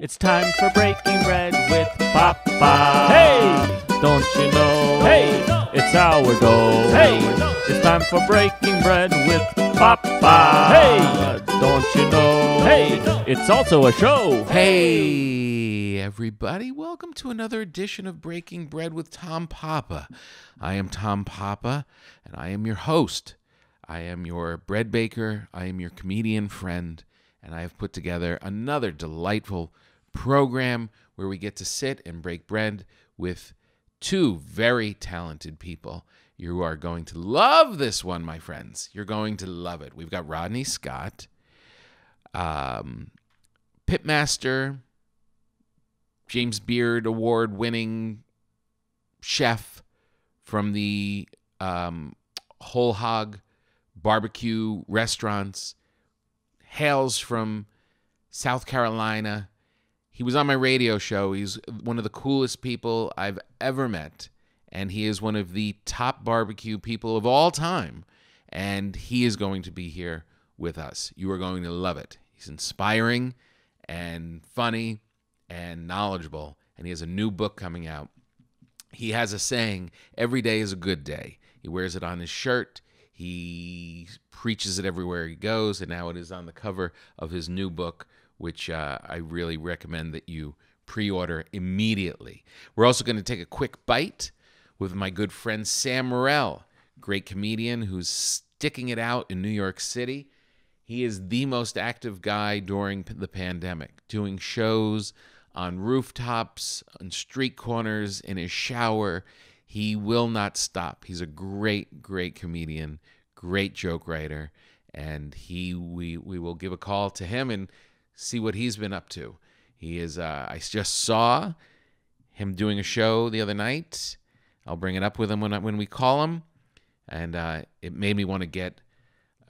It's time for breaking bread with Papa. Hey, don't you know? Hey, it's our goal. Hey, it's time for breaking bread with Papa. Hey, don't you know? Hey, it's also a show. Hey, everybody. Welcome to another edition of Breaking Bread with Tom Papa. I am Tom Papa, and I am your host. I am your bread baker. I am your comedian friend, and I have put together another delightful program where we get to sit and break bread with two very talented people. You are going to love this one, my friends. You're going to love it. We've got Rodney Scott, pitmaster, James Beard award-winning chef from the Whole Hog barbecue restaurants, hails from South Carolina. He was on my radio show. He's one of the coolest people I've ever met, and he is one of the top barbecue people of all time, and he is going to be here with us. You are going to love it. He's inspiring and funny and knowledgeable, and he has a new book coming out. He has a saying, every day is a good day. He wears it on his shirt. He preaches it everywhere he goes, and now it is on the cover of his new book, which I really recommend that you pre-order immediately. We're also going to take a quick bite with my good friend Sam Morril, great comedian who's sticking it out in New York City. He is the most active guy during the pandemic, doing shows on rooftops, on street corners, in his shower. He will not stop. He's a great, great comedian, great joke writer, and we will give a call to him and see what he's been up to. He is. I just saw him doing a show the other night. I'll bring it up with him when we call him, and it made me want to get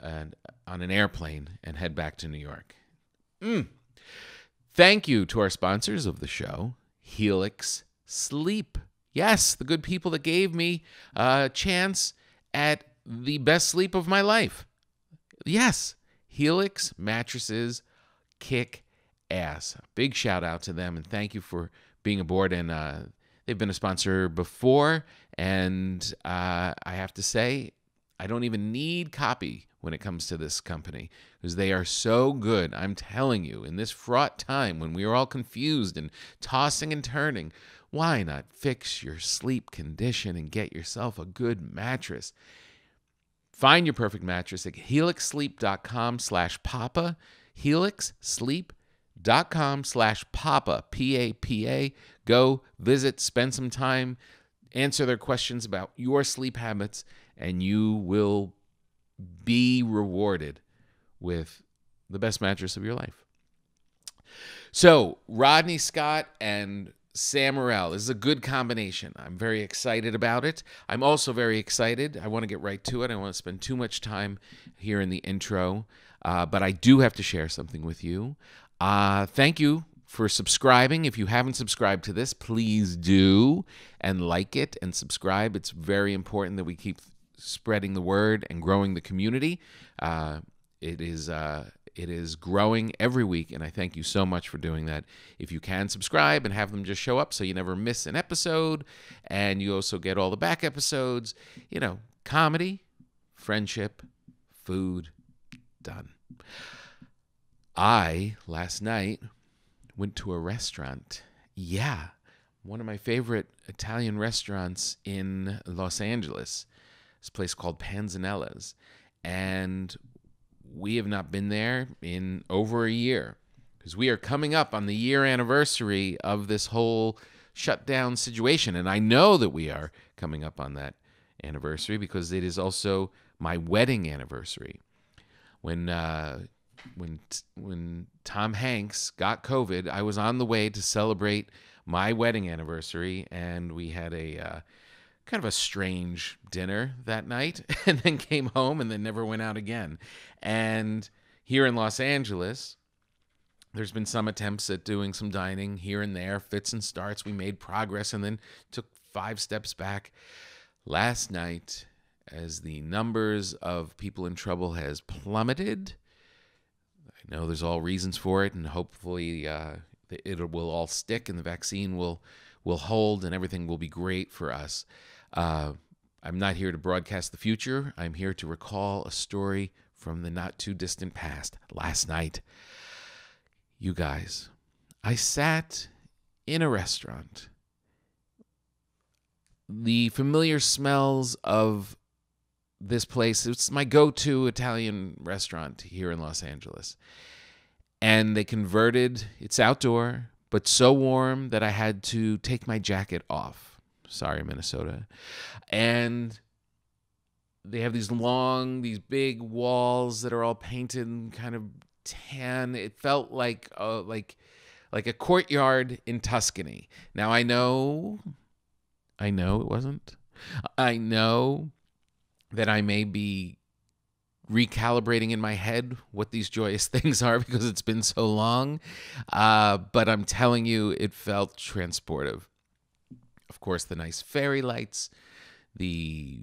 on an airplane and head back to New York. Thank you to our sponsors of the show, Helix Sleep. Yes, the good people that gave me a chance at the best sleep of my life. Yes, Helix mattresses kick ass. Big shout out to them, and thank you for being aboard. And they've been a sponsor before, and I have to say, I don't even need copy when it comes to this company because they are so good. I'm telling you, in this fraught time when we are all confused and tossing and turning, why not fix your sleep condition and get yourself a good mattress? Find your perfect mattress at helixsleep.com/papa, helixsleep.com/papa, P-A-P-A. Go visit, spend some time, answer their questions about your sleep habits, and you will be rewarded with the best mattress of your life. So, Rodney Scott and Sam Morril. This is a good combination. I'm very excited about it. I'm also very excited. I want to get right to it. I don't want to spend too much time here in the intro, but I do have to share something with you. Thank you for subscribing. If you haven't subscribed to this, please do, and like it and subscribe. It's very important that we keep spreading the word and growing the community. It is growing every week, and I thank you so much for doing that. If you can subscribe and have them just show up so you never miss an episode, and you also get all the back episodes, comedy, friendship, food, done. I, last night, went to a restaurant. Yeah, one of my favorite Italian restaurants in Los Angeles. This place called Panzanella's, and we have not been there in over a year because we are coming up on the year anniversary of this whole shutdown situation. And I know that we are coming up on that anniversary because it is also my wedding anniversary. When Tom Hanks got COVID, I was on the way to celebrate my wedding anniversary, and we had a kind of a strange dinner that night, and then came home and then never went out again. And here in Los Angeles, there's been some attempts at doing some dining here and there, fits and starts. We made progress and then took 5 steps back. Last night, as the numbers of people in trouble has plummeted, I know there's all reasons for it, and hopefully it will all stick and the vaccine will hold and everything will be great for us. I'm not here to broadcast the future. I'm here to recall a story from the not too distant past. Last night, you guys, I sat in a restaurant. The familiar smells of this place, it's my go-to Italian restaurant here in Los Angeles. And they converted, it's outdoor, but so warm that I had to take my jacket off. Sorry, Minnesota. And they have these big walls that are all painted kind of tan. It felt like a courtyard in Tuscany. Now I know it wasn't. I know that I may be recalibrating in my head what these joyous things are because it's been so long. But I'm telling you, it felt transportive. Of course, the nice fairy lights, the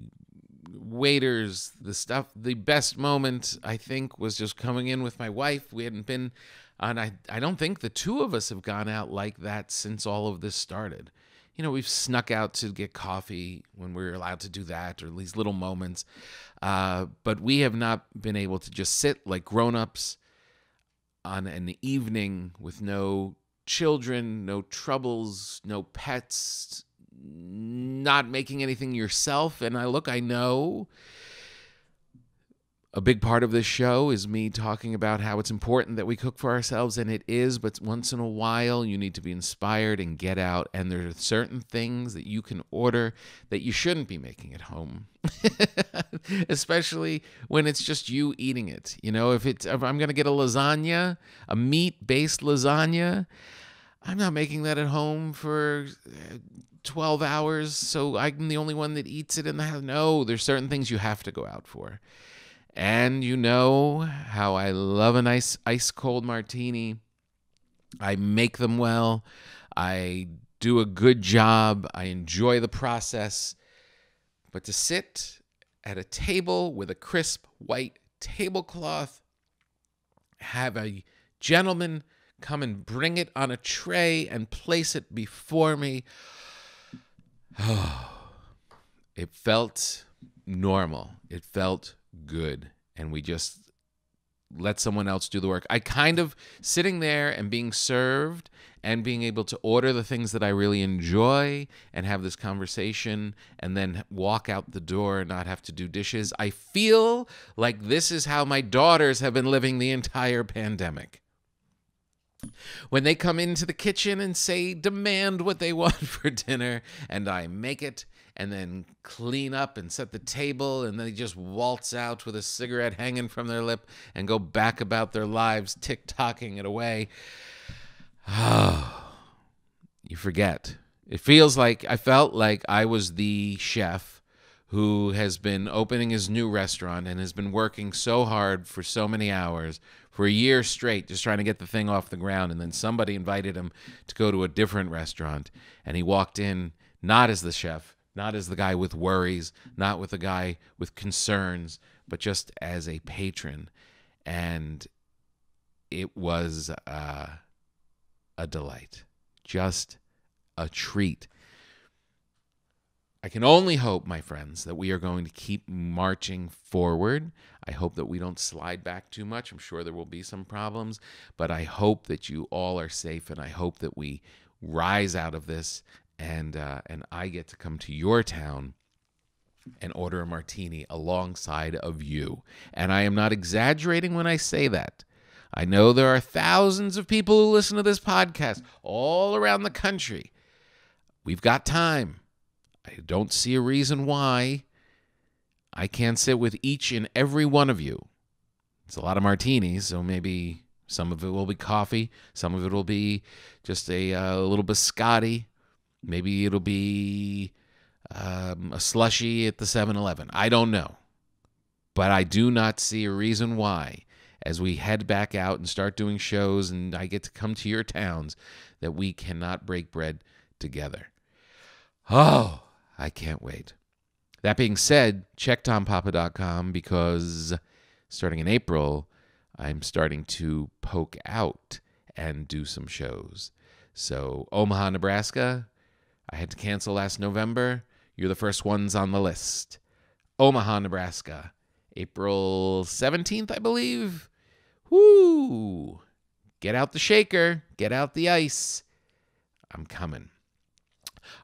waiters, the stuff. The best moment, I think, was just coming in with my wife. We hadn't been on, I don't think the two of us have gone out like that since all of this started. You know, we've snuck out to get coffee when we were allowed to do that, or these little moments. But we have not been able to just sit like grown-ups on an evening with no children, no troubles, no pets, not making anything yourself. And I know a big part of this show is me talking about how it's important that we cook for ourselves, and it is, but once in a while you need to be inspired and get out, and there are certain things that you can order that you shouldn't be making at home. Especially when it's just you eating it. You know, if I'm going to get a lasagna, a meat-based lasagna, I'm not making that at home for 12 hours, so I'm the only one that eats it in the house. No, there's certain things you have to go out for. And you know how I love a nice ice-cold martini. I make them well. I do a good job. I enjoy the process. But to sit at a table with a crisp white tablecloth, have a gentleman come and bring it on a tray and place it before me, it felt normal. It felt good. And we just let someone else do the work. I kind of sitting there and being served and being able to order the things that I really enjoy and have this conversation and then walk out the door and not have to do dishes. I feel like this is how my daughters have been living the entire pandemic. When they come into the kitchen and demand what they want for dinner, and I make it and then clean up and set the table, and then they just waltz out with a cigarette hanging from their lip and go back about their lives, tick-tocking it away. Oh, you forget. I felt like I was the chef who has been opening his new restaurant and has been working so hard for so many hours for a year straight, just trying to get the thing off the ground. And then somebody invited him to go to a different restaurant. And he walked in not as the chef, not as the guy with worries, not with the guy with concerns, but just as a patron. And it was a delight, just a treat. I can only hope, my friends, that we are going to keep marching forward. I hope that we don't slide back too much. I'm sure there will be some problems, but I hope that you all are safe, and I hope that we rise out of this, and I get to come to your town and order a martini alongside of you. And I am not exaggerating when I say that. I know there are thousands of people who listen to this podcast all around the country. We've got time. I don't see a reason why I can't sit with each and every one of you. It's a lot of martinis, so maybe some of it will be coffee. Some of it will be just a little biscotti. Maybe it'll be a slushie at the 7-Eleven. I don't know. But I do not see a reason why, as we head back out and start doing shows and I get to come to your towns, that we cannot break bread together. Oh, I can't wait. That being said, check tompapa.com, because starting in April, I'm starting to poke out and do some shows. So Omaha, Nebraska, I had to cancel last November. You're the first ones on the list. Omaha, Nebraska, April 17th, I believe. Woo! Get out the shaker. Get out the ice. I'm coming.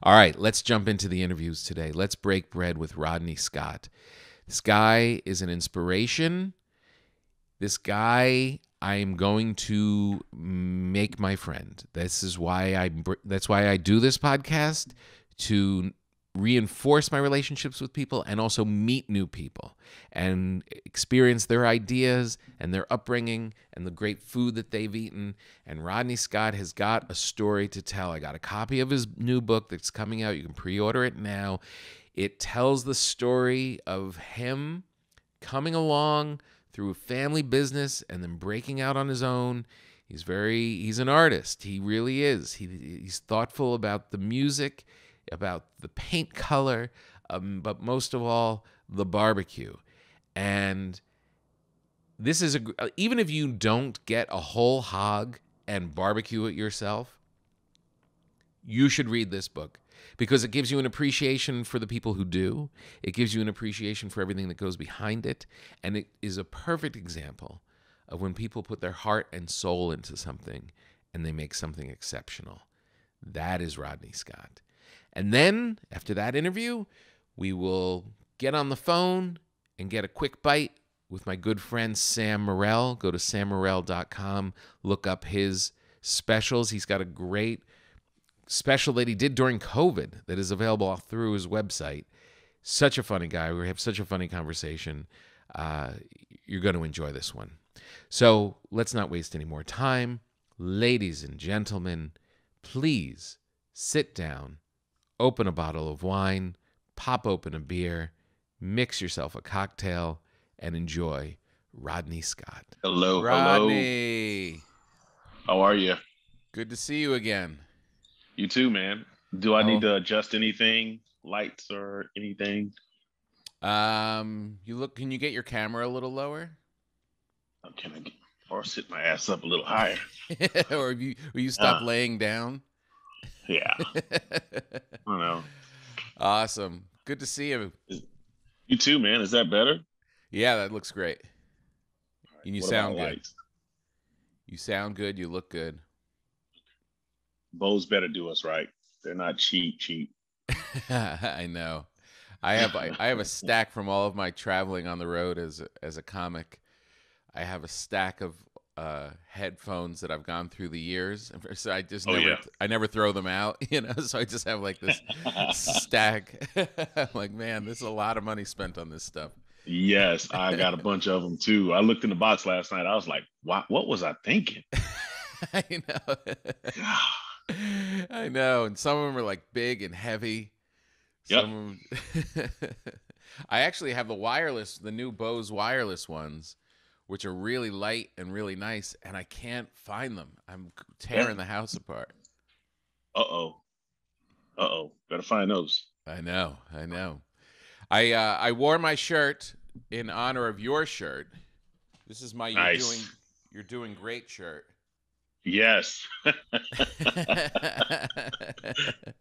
All right, let's jump into the interviews today. Let's break bread with Rodney Scott. This guy is an inspiration. This guy I am going to make my friend. That's why I do this podcast, to reinforce my relationships with people and also meet new people and experience their ideas and their upbringing and the great food that they've eaten. And Rodney Scott has got a story to tell. I got a copy of his new book that's coming out. You can pre-order it now. It tells the story of him coming along through a family business and then breaking out on his own. He's an artist. He really is. He's thoughtful about the music, about the paint color, but most of all, the barbecue. And this is even if you don't get a whole hog and barbecue it yourself, you should read this book, because it gives you an appreciation for the people who do. It gives you an appreciation for everything that goes behind it. And it is a perfect example of when people put their heart and soul into something and they make something exceptional. That is Rodney Scott. And then, after that interview, we will get on the phone and get a quick bite with my good friend Sam Morril. Go to sammorell.com, look up his specials. He's got a great special that he did during COVID that is available through his website. Such a funny guy. We have such a funny conversation. You're going to enjoy this one. So let's not waste any more time. Ladies and gentlemen, please sit down. Open a bottle of wine, pop open a beer, mix yourself a cocktail, and enjoy Rodney Scott. Hello, Rodney. Hello. How are you? Good to see you again. You too, man. Do I need to adjust anything, lights or anything? Can you get your camera a little lower? Or sit my ass up a little higher? Or will you stop laying down? Yeah. I don't know. Awesome. Good to see you. You too, man. Is that better? Yeah, that looks great. And you sound good. Lights? You sound good. You look good. Bose better do us right. They're not cheap. I know. I have a stack from all of my traveling on the road as a comic. I have a stack of headphones that I've gone through the years. So I just never throw them out, so I just have like this stack. I'm like, man, this is a lot of money spent on this stuff. Yes, I got a bunch of them too. I looked in the box last night. I was like, what was I thinking? I know. I know. And some of them are like big and heavy. Yep. Some of them... I actually have the new Bose wireless ones, which are really light and really nice, and I can't find them. I'm tearing the house apart. Uh-oh. Better find those. I know. I wore my shirt in honor of your shirt. This is my nice. You're doing great shirt. Yes.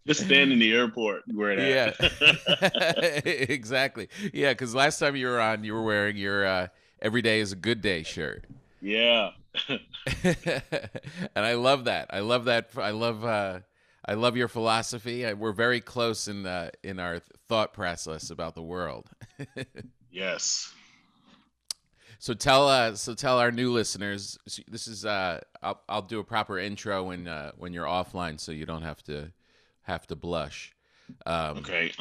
Just stand in the airport where it at. Yeah. Exactly. Yeah, because last time you were on, you were wearing your Every Day is a Good Day shirt. Yeah. And I love that. I love your philosophy. We're very close in our thought process about the world. Yes. So tell our new listeners. This is I'll do a proper intro when you're offline, so you don't have to blush. Okay.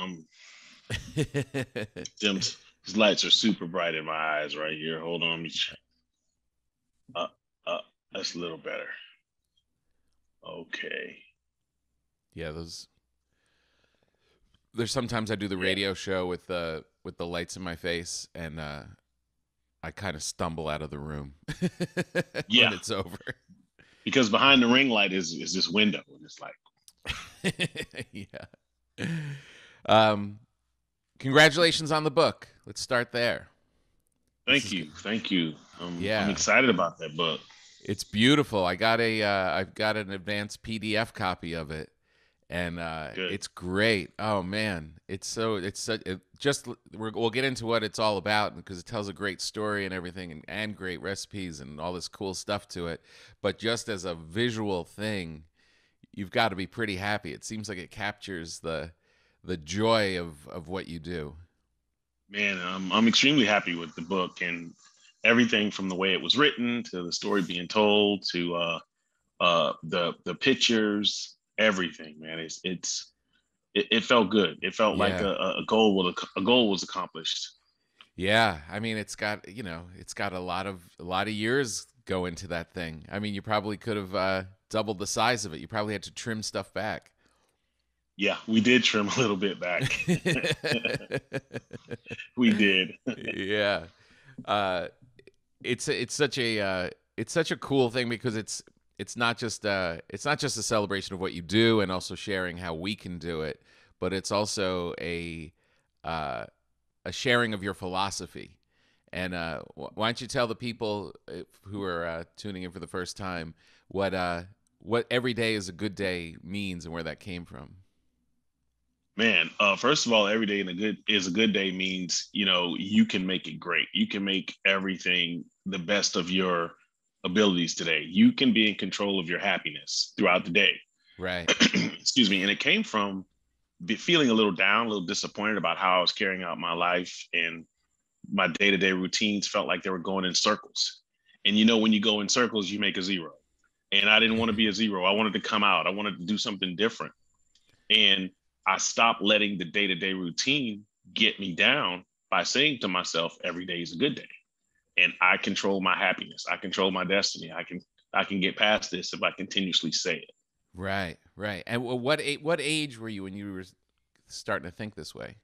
These lights are super bright in my eyes right here. Hold on. That's a little better. Okay. Yeah, there's sometimes I do the radio show with the lights in my face, and I kind of stumble out of the room when it's over. Because behind the ring light is this window, and it's like, yeah. Congratulations on the book. Let's start there. Thank you. I'm excited about that book. It's beautiful. I've got an advanced PDF copy of it, and Good. it's great. Oh man, we'll get into what it's all about because it tells a great story and everything, and great recipes and all this cool stuff to it. But just as a visual thing, you've got to be pretty happy. It seems like it captures the joy of what you do. Man, I'm extremely happy with the book and everything from the way it was written to the story being told to the pictures, everything. Man, it felt good. It felt like a goal was accomplished. Yeah, I mean, it's got a lot of years go into that thing. I mean, you probably could have doubled the size of it. You probably had to trim stuff back. Yeah, we did trim a little bit back. We did. Yeah. It's such a cool thing because it's not just a celebration of what you do and also sharing how we can do it, but it's also a sharing of your philosophy. And why don't you tell the people who are tuning in for the first time what every day is a good day means and where that came from? Man, first of all, every day is a good day means, you can make it great. You can make everything the best of your abilities today. You can be in control of your happiness throughout the day. Right. Excuse me. And it came from feeling a little down, a little disappointed about how I was carrying out my life, and my day-to-day routines felt like they were going in circles. And when you go in circles, you make a zero. And I didn't want to be a zero. I wanted to come out. I wanted to do something different. And I stopped letting the day-to-day routine get me down by saying to myself, every day is a good day. And I control my happiness. I control my destiny. I can get past this if I continuously say it. Right, right. And what age were you when you were starting to think this way?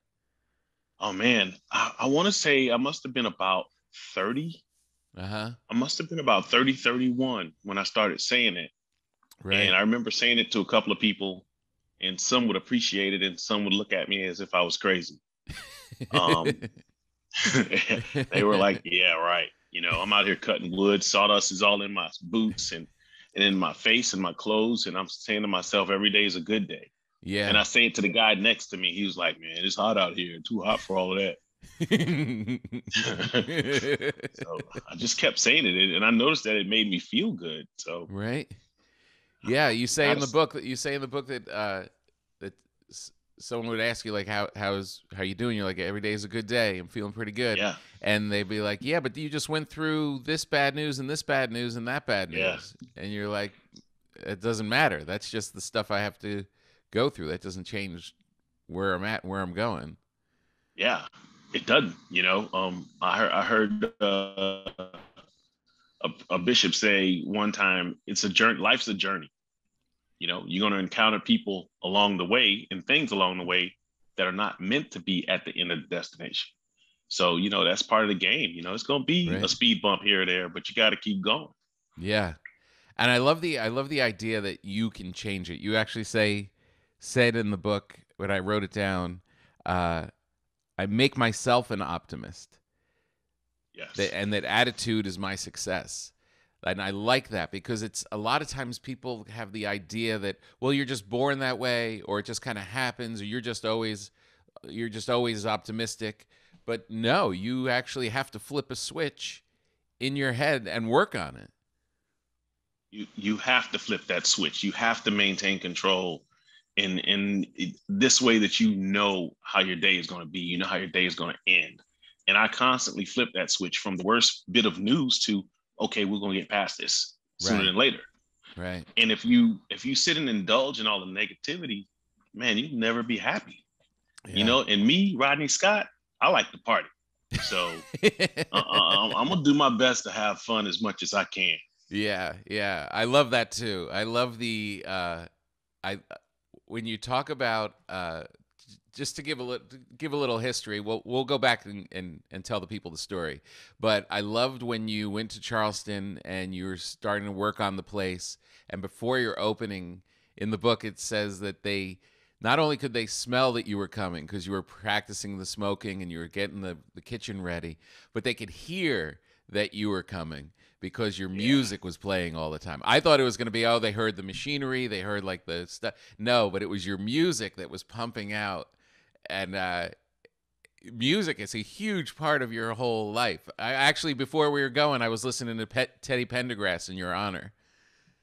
Oh man, I want to say I must have been about 30. Uh-huh. I must have been about 30, 31 when I started saying it. Right. And I remember saying it to a couple of people, and some would appreciate it and some would look at me as if I was crazy. They were like, yeah, right. I'm out here cutting wood. Sawdust is all in my boots and in my face and my clothes. And I'm saying to myself, every day is a good day. Yeah. And I say it to the guy next to me. He was like, man, it's hot out here. Too hot for all of that. So I just kept saying it. And I noticed that it made me feel good. So right. Yeah. You say in the book that that someone would ask you like, how you doing? You're like, every day is a good day. I'm feeling pretty good. Yeah. And they'd be like, yeah, but you just went through this bad news and this bad news and that bad news. Yeah. And you're like, it doesn't matter. That's just the stuff I have to go through. That doesn't change where I'm at, where I'm going. Yeah, it doesn't. I heard a bishop say one time, it's a journey. Life's a journey. You're going to encounter people along the way and things along the way that are not meant to be at the end of the destination. So, that's part of the game. It's going to be a speed bump here or there, but you got to keep going. Yeah. And I love the idea that you can change it. You actually said in the book when I wrote it down, I make myself an optimist. Yes. And that attitude is my success. And I like that because it's a lot of times people have the idea that, well, you're just born that way, or it just kind of happens, or you're just always optimistic. But no, you actually have to flip a switch in your head and work on it. You have to flip that switch. You have to maintain control in this way that how your day is going to be, how your day is going to end. And I constantly flip that switch from the worst bit of news to, okay, we're going to get past this sooner than later. Right. And if you sit and indulge in all the negativity, man, you'll never be happy. Yeah. And me, Rodney Scott, I like to party. So I'm going to do my best to have fun as much as I can. Yeah. Yeah. I love that too. I love when you talk about, just to give a little history, we'll go back and tell the people the story. But I loved when you went to Charleston and you were starting to work on the place. And before your opening, in the book, it says that they not only could they smell that you were coming because you were practicing the smoking and you were getting the kitchen ready, but they could hear that you were coming because your music was playing all the time. I thought it was going to be, oh, they heard the machinery, they heard like the stuff. No, but it was your music that was pumping out. And music is a huge part of your whole life. I actually, before we were going, I was listening to Teddy Pendergrass in your honor.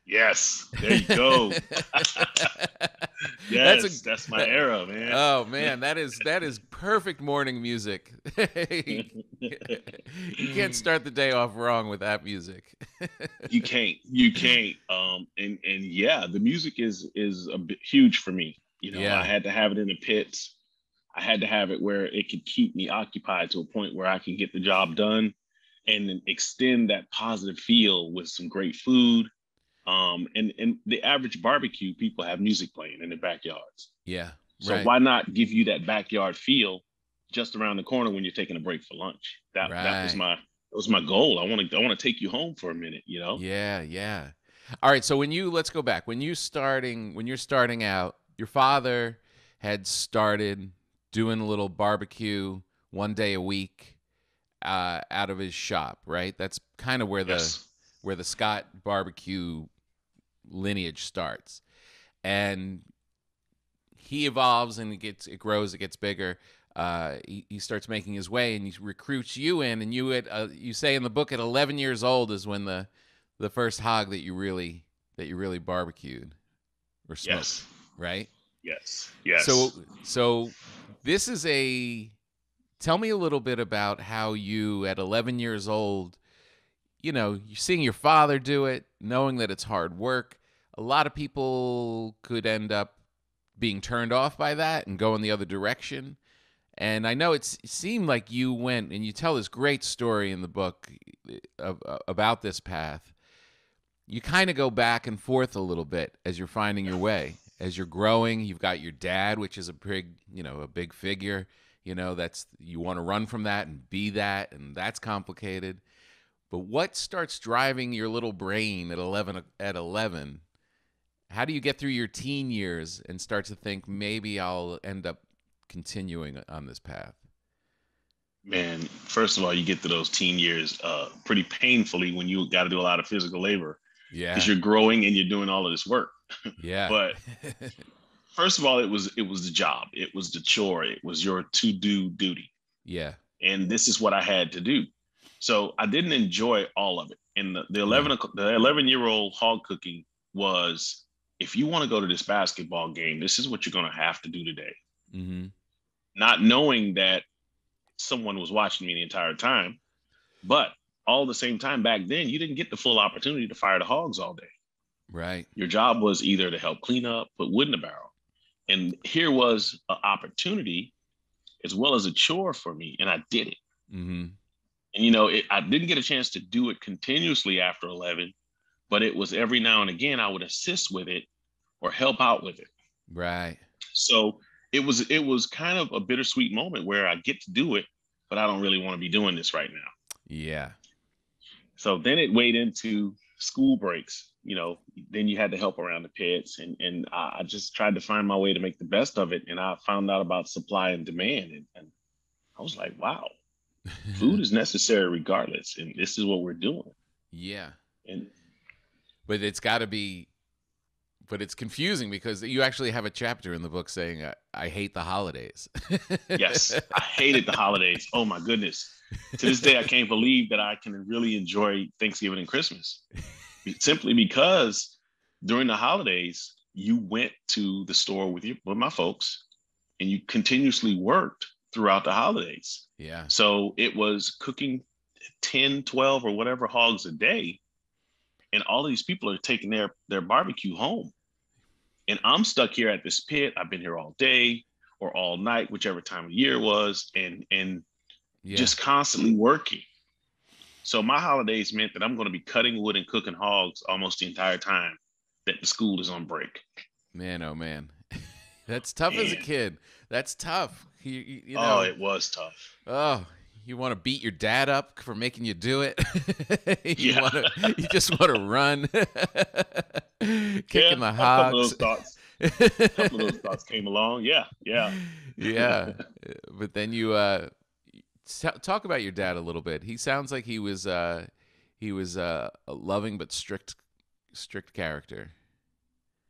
Yes, there you go. Yes, that's my era, man. Oh man, that is perfect morning music. You can't start the day off wrong with that music. You can't. And yeah, the music is a bit huge for me. You know, I had to have it in the pits. I had to have it where it could keep me occupied to a point where I can get the job done and then extend that positive feel with some great food. And the average barbecue, people have music playing in their backyards. Yeah. So why not give you that backyard feel just around the corner when you're taking a break for lunch? That was my goal. I want to take you home for a minute, you know? Yeah, yeah. All right. So let's go back. When you're starting out, your father had started doing a little barbecue one day a week out of his shop, right? That's kind of where the Scott barbecue lineage starts. And he evolves and it grows, it gets bigger. He starts making his way and he recruits you in, and you say in the book at 11 years old is when the first hog that you really barbecued or smoked, right? Yes. So this is tell me a little bit about how you at 11 years old, you know, you're seeing your father do it, knowing that it's hard work. A lot of people could end up being turned off by that and go in the other direction. And I know it seemed like you went, and you tell this great story in the book about this path. You kind of go back and forth a little bit as you're finding your way. As you're growing, you've got your dad, which is a big figure. You know, you want to run from that and be that, and that's complicated. But what starts driving your little brain at 11? How do you get through your teen years and start to think maybe I'll end up continuing on this path? Man, first of all, you get to those teen years pretty painfully when you got to do a lot of physical labor. Yeah. Because you're growing and you're doing all of this work. Yeah. But first of all, it was the job. It was the chore. It was your to-do duty. Yeah. And this is what I had to do. So I didn't enjoy all of it. And the 11-year-old hog cooking was, if you want to go to this basketball game, this is what you're going to have to do today. Mm-hmm. Not knowing that someone was watching me the entire time. But all at the same time, back then, you didn't get the full opportunity to fire the hogs all day. Right. Your job was either to help clean up, put wood in the barrel. And here was an opportunity as well as a chore for me. And I did it. Mm-hmm. And, you know, I didn't get a chance to do it continuously after 11, but it was every now and again I would assist with it or help out with it. Right. So it was kind of a bittersweet moment where I get to do it, but I don't really want to be doing this right now. Yeah. So then it weighed into school breaks. You know, then you had to help around the pits, and I just tried to find my way to make the best of it. And I found out about supply and demand, and I was like, wow, food is necessary regardless, and this is what we're doing. Yeah. But it's confusing because you actually have a chapter in the book saying, I hate the holidays. Yes, I hated the holidays. Oh my goodness. To this day, I can't believe that I can really enjoy Thanksgiving and Christmas. Simply because during the holidays, you went to the store with my folks and you continuously worked throughout the holidays. Yeah. So it was cooking 10, 12 or whatever hogs a day. And all of these people are taking their barbecue home. And I'm stuck here at this pit. I've been here all day or all night, whichever time of year it was, and just constantly working. So my holidays meant that I'm going to be cutting wood and cooking hogs almost the entire time that the school is on break. Man, oh man. That's tough as a kid. That's tough. You know, oh, it was tough. Oh, you want to beat your dad up for making you do it. You just want to run, kicking the hogs. A couple of those thoughts came along. Yeah. But then you talk about your dad a little bit. He sounds like he was he was a loving but strict character.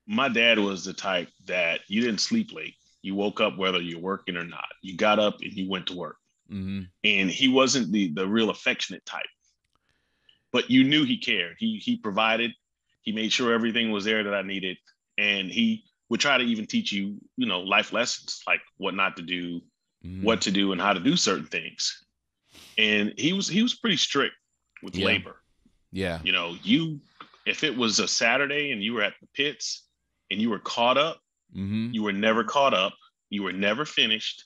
My dad was the type that you didn't sleep late. You woke up whether you're working or not. You got up and you went to work. Mm-hmm. And he wasn't the real affectionate type, but you knew he cared. He provided. He made sure everything was there that I needed, and he would try to even teach you, life lessons like what not to do, what to do, and how to do certain things. And he was pretty strict with labor. Yeah. If it was a Saturday and you were at the pits and you were caught up, you were never caught up. You were never finished.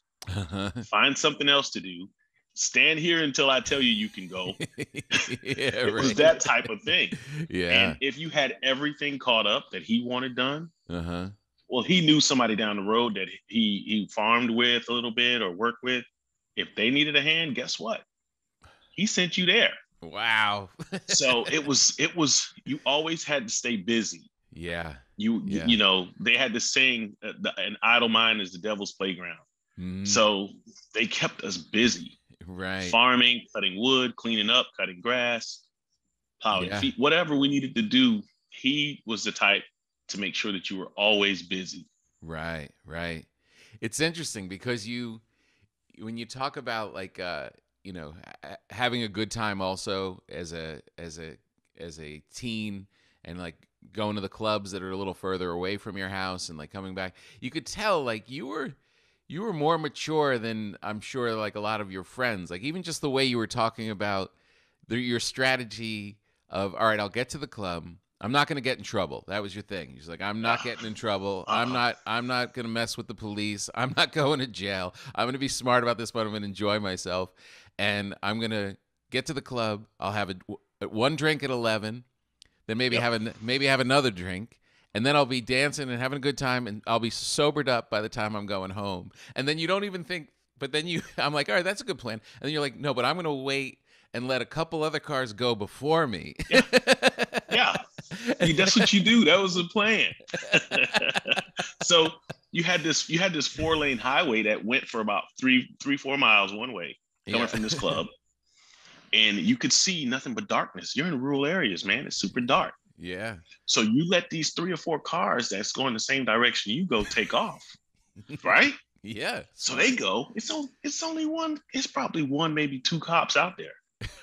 Find something else to do. Stand here until I tell you can go. It was that type of thing. Yeah. And if you had everything caught up that he wanted done, well, he knew somebody down the road that he farmed with a little bit or worked with. If they needed a hand, guess what? He sent you there. Wow. So it was, you always had to stay busy. Yeah. They had this saying, an idle mind is the devil's playground. So they kept us busy. Right. Farming, cutting wood, cleaning up, cutting grass, plowing feet, whatever we needed to do. He was the type to make sure that you were always busy. Right. It's interesting because when you talk about like, having a good time also as a teen and like going to the clubs that are a little further away from your house and like coming back, you could tell like you were more mature than I'm sure like a lot of your friends. Like even just the way you were talking about your strategy of, all right, I'll get to the club. I'm not going to get in trouble. That was your thing. He's like, I'm not getting in trouble. I'm not going to mess with the police. I'm not going to jail. I'm going to be smart about this, but I'm going to enjoy myself. And I'm going to get to the club. I'll have one drink at 11, then maybe have another drink. And then I'll be dancing and having a good time, and I'll be sobered up by the time I'm going home. And then you don't even think, but then I'm like, all right, that's a good plan. And then you're like, no, but I'm going to wait and let a couple other cars go before me. Yeah. That's what you do. That was the plan. So you had this 4-lane highway that went for about 4 miles one way coming from this club. And you could see nothing but darkness. You're in rural areas, man. It's super dark. Yeah. So you let these 3 or 4 cars that's going the same direction you go take off, right? Yeah. So they go. It's only one. It's probably one, maybe 2 cops out there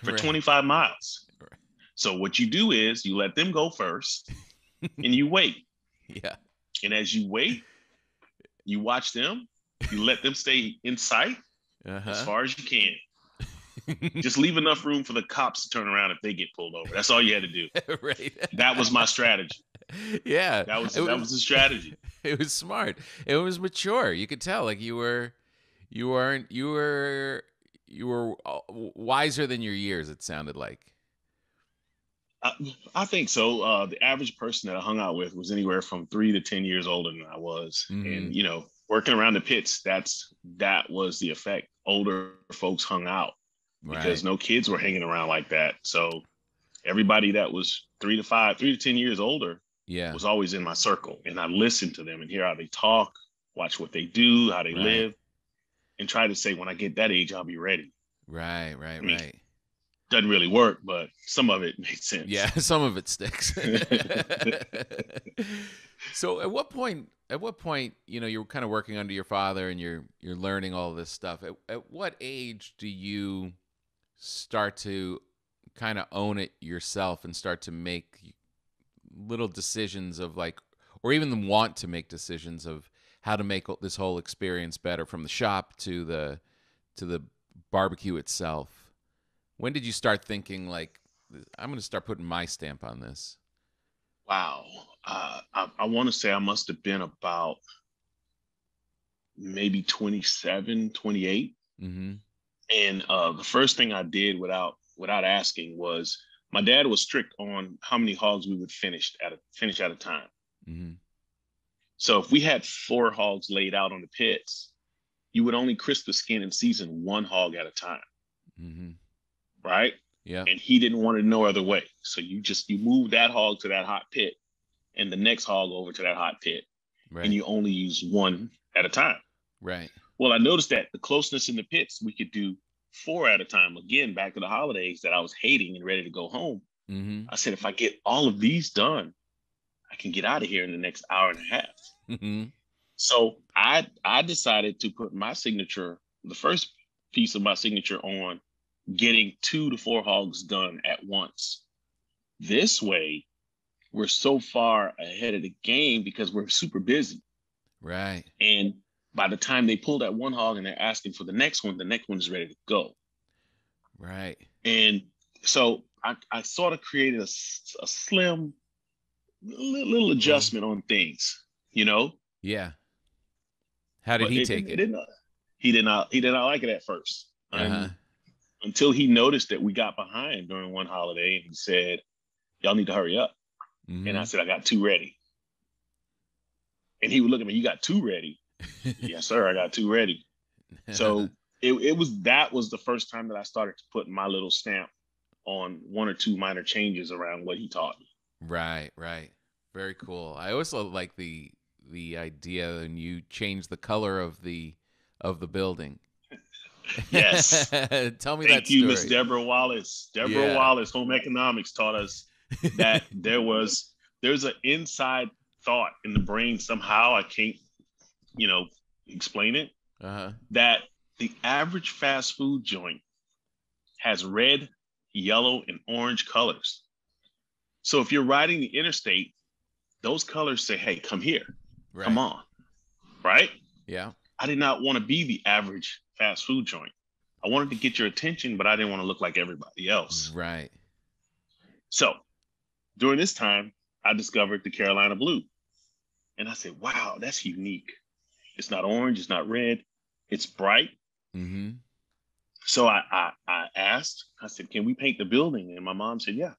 for 25 miles. Right. So what you do is you let them go first, and you wait. Yeah. And as you wait, you watch them. You let them stay in sight as far as you can. Just leave enough room for the cops to turn around if they get pulled over. That's all you had to do. Right. That was my strategy. Yeah. That was the strategy. It was smart. It was mature. You could tell like you were wiser than your years, it sounded like. I think so. The average person that I hung out with was anywhere from 3 to 10 years older than I was. And, working around the pits, that was the effect. Older folks hung out. Because no kids were hanging around like that. So everybody that was 3 to 10 years older was always in my circle. And I listened to them and hear how they talk, watch what they do, how they live, and try to say, when I get that age, I'll be ready. Right. Doesn't really work, but some of it makes sense. Yeah, some of it sticks. So at what point, you're kind of working under your father and you're learning all this stuff. At what age do you start to kind of own it yourself and start to make little decisions of like, or even want to make decisions of how to make this whole experience better, from the shop to the barbecue itself? When did you start thinking like, I'm going to start putting my stamp on this? Wow. I want to say I must have been about maybe 27, 28. Mm-hmm. And the first thing I did without asking was, my dad was strict on how many hogs we would finish at a time. Mm-hmm. So if we had 4 hogs laid out on the pits, you would only crisp the skin and season 1 hog at a time. Mm-hmm. Right? Yeah. And he didn't want it no other way. So you move that hog to that hot pit and the next hog over to that hot pit. Right. And you only use 1 at a time. Right. Well, I noticed that the closeness in the pits, we could do 4 at a time. Again, back to the holidays that I was hating and ready to go home. Mm-hmm. I said, if I get all of these done, I can get out of here in the next hour and a half. Mm-hmm. So I decided to put my signature, the first piece of my signature, on getting 2 to 4 hogs done at once. This way, we're so far ahead of the game because we're super busy. Right. And by the time they pull that one hog and they're asking for the next one is ready to go. Right. And so I sort of created a slim little adjustment on things, you know. Yeah. How did But he take it? He did not like it at first. Uh-huh. Until he noticed that we got behind during one holiday, and he said, "Y'all need to hurry up." Mm-hmm. And I said, "I got 2 ready." And he would look at me, "You got 2 ready?" "Yes, sir, I got 2 ready." So that was the first time that I started to put my little stamp on 1 or 2 minor changes around what he taught me. Right, right. Very cool. I also like the idea when you change the color of the building. Yes. Tell me that Thank you, story. Miss Deborah Wallace. Deborah Wallace, home economics, taught us that there's an inside thought in the brain somehow. I can't, explain it. Uh-huh. That the average fast food joint has red, yellow, and orange colors. So if you're riding the interstate, those colors say, "Hey, come here, Right. come on," right? Yeah. I did not want to be the average fast food joint. I wanted to get your attention, but I didn't want to look like everybody else. Right. So during this time, I discovered the Carolina Blue. And I said, wow, that's unique. It's not orange, it's not red, it's bright. Mm-hmm. So I asked, I said, "Can we paint the building?" And my mom said, "Yeah."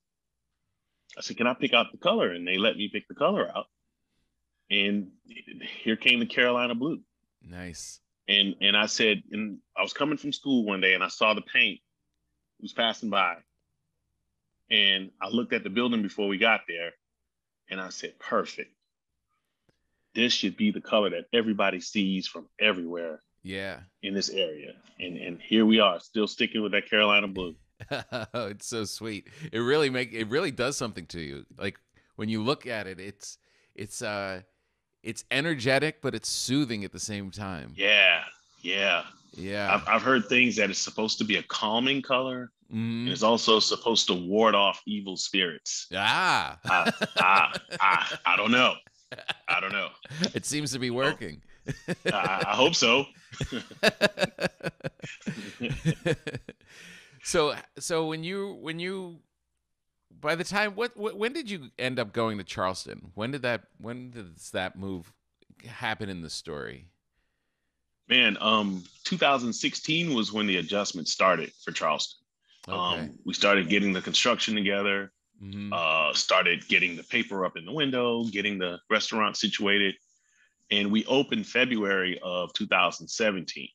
I said, "Can I pick out the color?" And they let me pick the color out. And here came the Carolina Blue. Nice. And I said, and I was coming from school one day and I saw the paint. It was passing by. And I looked at the building before we got there and I said, perfect. This should be the color that everybody sees from everywhere. Yeah. In this area. And here we are, still sticking with that Carolina Blue. Oh, it's so sweet. It really does something to you. Like when you look at it, it's energetic, but it's soothing at the same time. Yeah. I've heard things that it's supposed to be a calming color. Mm-hmm. And it's also supposed to ward off evil spirits. I don't know. It seems to be working. I hope so. So when you by the time when did you end up going to Charleston? When did that move happen in the story? Man, 2016 was when the adjustment started for Charleston. Okay. We started getting the construction together, mm-hmm. Started getting the paper up in the window, getting the restaurant situated, and we opened February of 2017.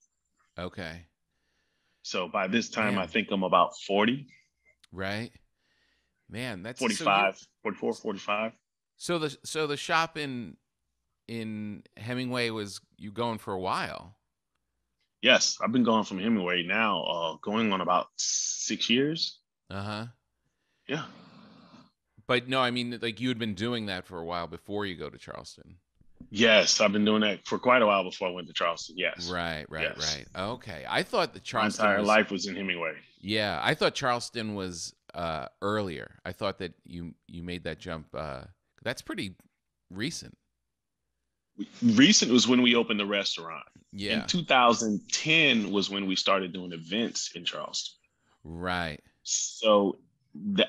Okay. So by this time, Man. I think I'm about 40. Right. Man, that's 45, 44, 45. So the shop in Hemingway was you going for a while. Yes, I've been going from Hemingway now, going on about 6 years. Uh-huh. Yeah. But no, I mean, like you had been doing that for a while before you go to Charleston. Yes, I've been doing that for quite a while before I went to Charleston. Yes. Right. Yes. Okay. I thought that Charleston my entire life was in Hemingway. Yeah, I thought Charleston was earlier. I thought that you made that jump. That's pretty recent. Recent was when we opened the restaurant. Yeah. In 2010 was when we started doing events in Charleston. Right. So that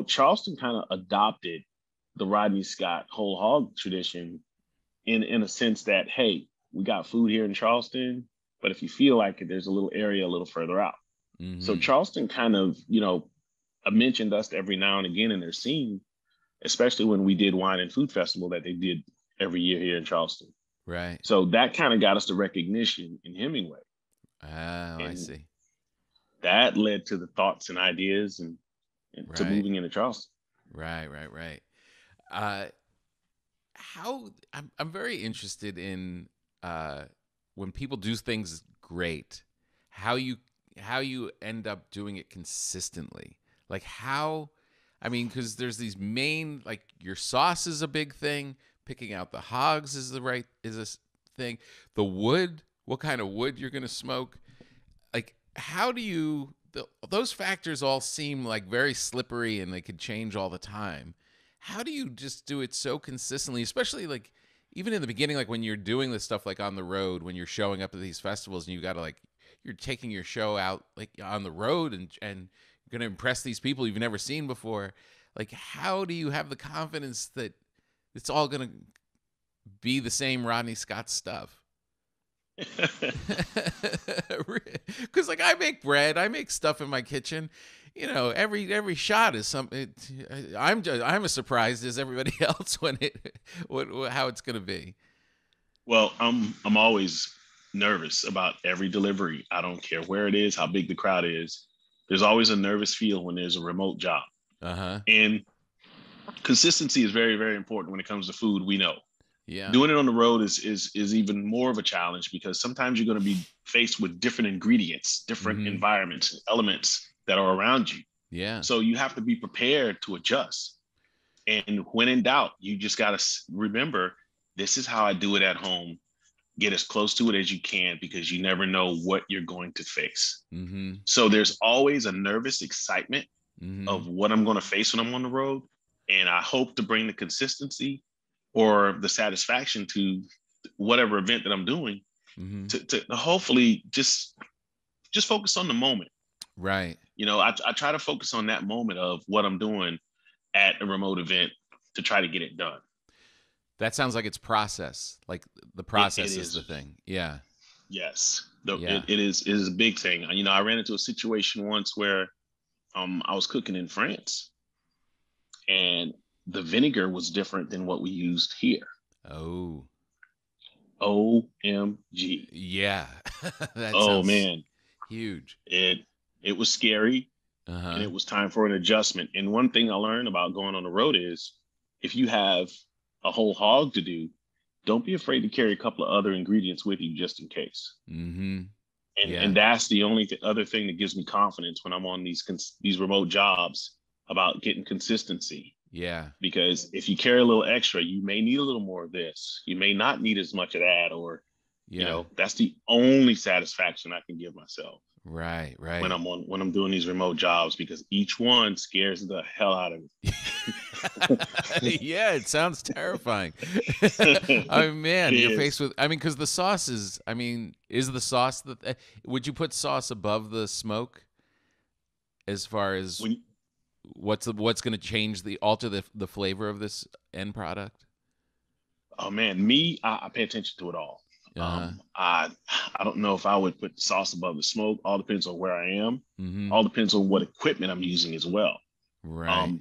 Charleston kind of adopted the Rodney Scott whole hog tradition in a sense that, hey, we got food here in Charleston, but if you feel like it, there's a little area a little further out. Mm-hmm. So Charleston kind of, mentioned us every now and again in their scene, especially when we did Wine and Food Festival that they did every year here in Charleston. Right. So that kind of got us the recognition in Hemingway. Oh, I see. That led to the thoughts and ideas and right. to moving into Charleston. Right. I'm very interested in when people do things great, how you end up doing it consistently. Like how, I mean, because there's these main, like, your sauce is a big thing. Picking out the hogs is a thing. The wood, what kind of wood you're going to smoke. Like, how do you, those factors all seem like very slippery and they could change all the time. How do you just do it so consistently, especially like, even in the beginning, like when you're doing this stuff, like on the road, when you're showing up at these festivals and you got to like, you're taking your show out like on the road and you're going to impress these people you've never seen before. Like, how do you have the confidence that it's all going to be the same Rodney Scott stuff? Because like I make bread, I make stuff in my kitchen. You know, every shot is something. I'm as surprised as everybody else when how it's gonna be. Well, I'm always nervous about every delivery. I don't care where it is, how big the crowd is. There's always a nervous feel when there's a remote job. And consistency is very, very important when it comes to food. We know. Yeah. Doing it on the road is even more of a challenge because sometimes you're going to be faced with different ingredients, different environments, elements that are around you. Yeah. So you have to be prepared to adjust. And when in doubt, you just got to remember, this is how I do it at home. Get as close to it as you can because you never know what you're going to face. So there's always a nervous excitement of what I'm going to face when I'm on the road. And I hope to bring the consistency or the satisfaction to whatever event that I'm doing to hopefully just focus on the moment. Right. You know, I try to focus on that moment of what I'm doing at a remote event to try to get it done. That sounds like it's process. Like the process is the thing. Yeah. Yes. It is a big thing. You know, I ran into a situation once where I was cooking in France and the vinegar was different than what we used here. Oh. OMG. Yeah. Man. Huge. It was scary and it was time for an adjustment. And one thing I learned about going on the road is if you have a whole hog to do, don't be afraid to carry a couple of other ingredients with you just in case. And that's the only other thing that gives me confidence when I'm on these remote jobs about getting consistency. Yeah. Because if you carry a little extra, you may need a little more of this. You may not need as much of that, or you know, that's the only satisfaction I can give myself. Right. When I'm doing these remote jobs, because each one scares the hell out of me. Yeah, it sounds terrifying. Oh man, you're faced with. I mean, because the sauce is. I mean, is the sauce that? Would you put sauce above the smoke? As far as what's going to change alter the flavor of this end product? Oh man, I pay attention to it all. I don't know if I would put the sauce above the smoke. All depends on where I am. All depends on what equipment I'm using as well. Right.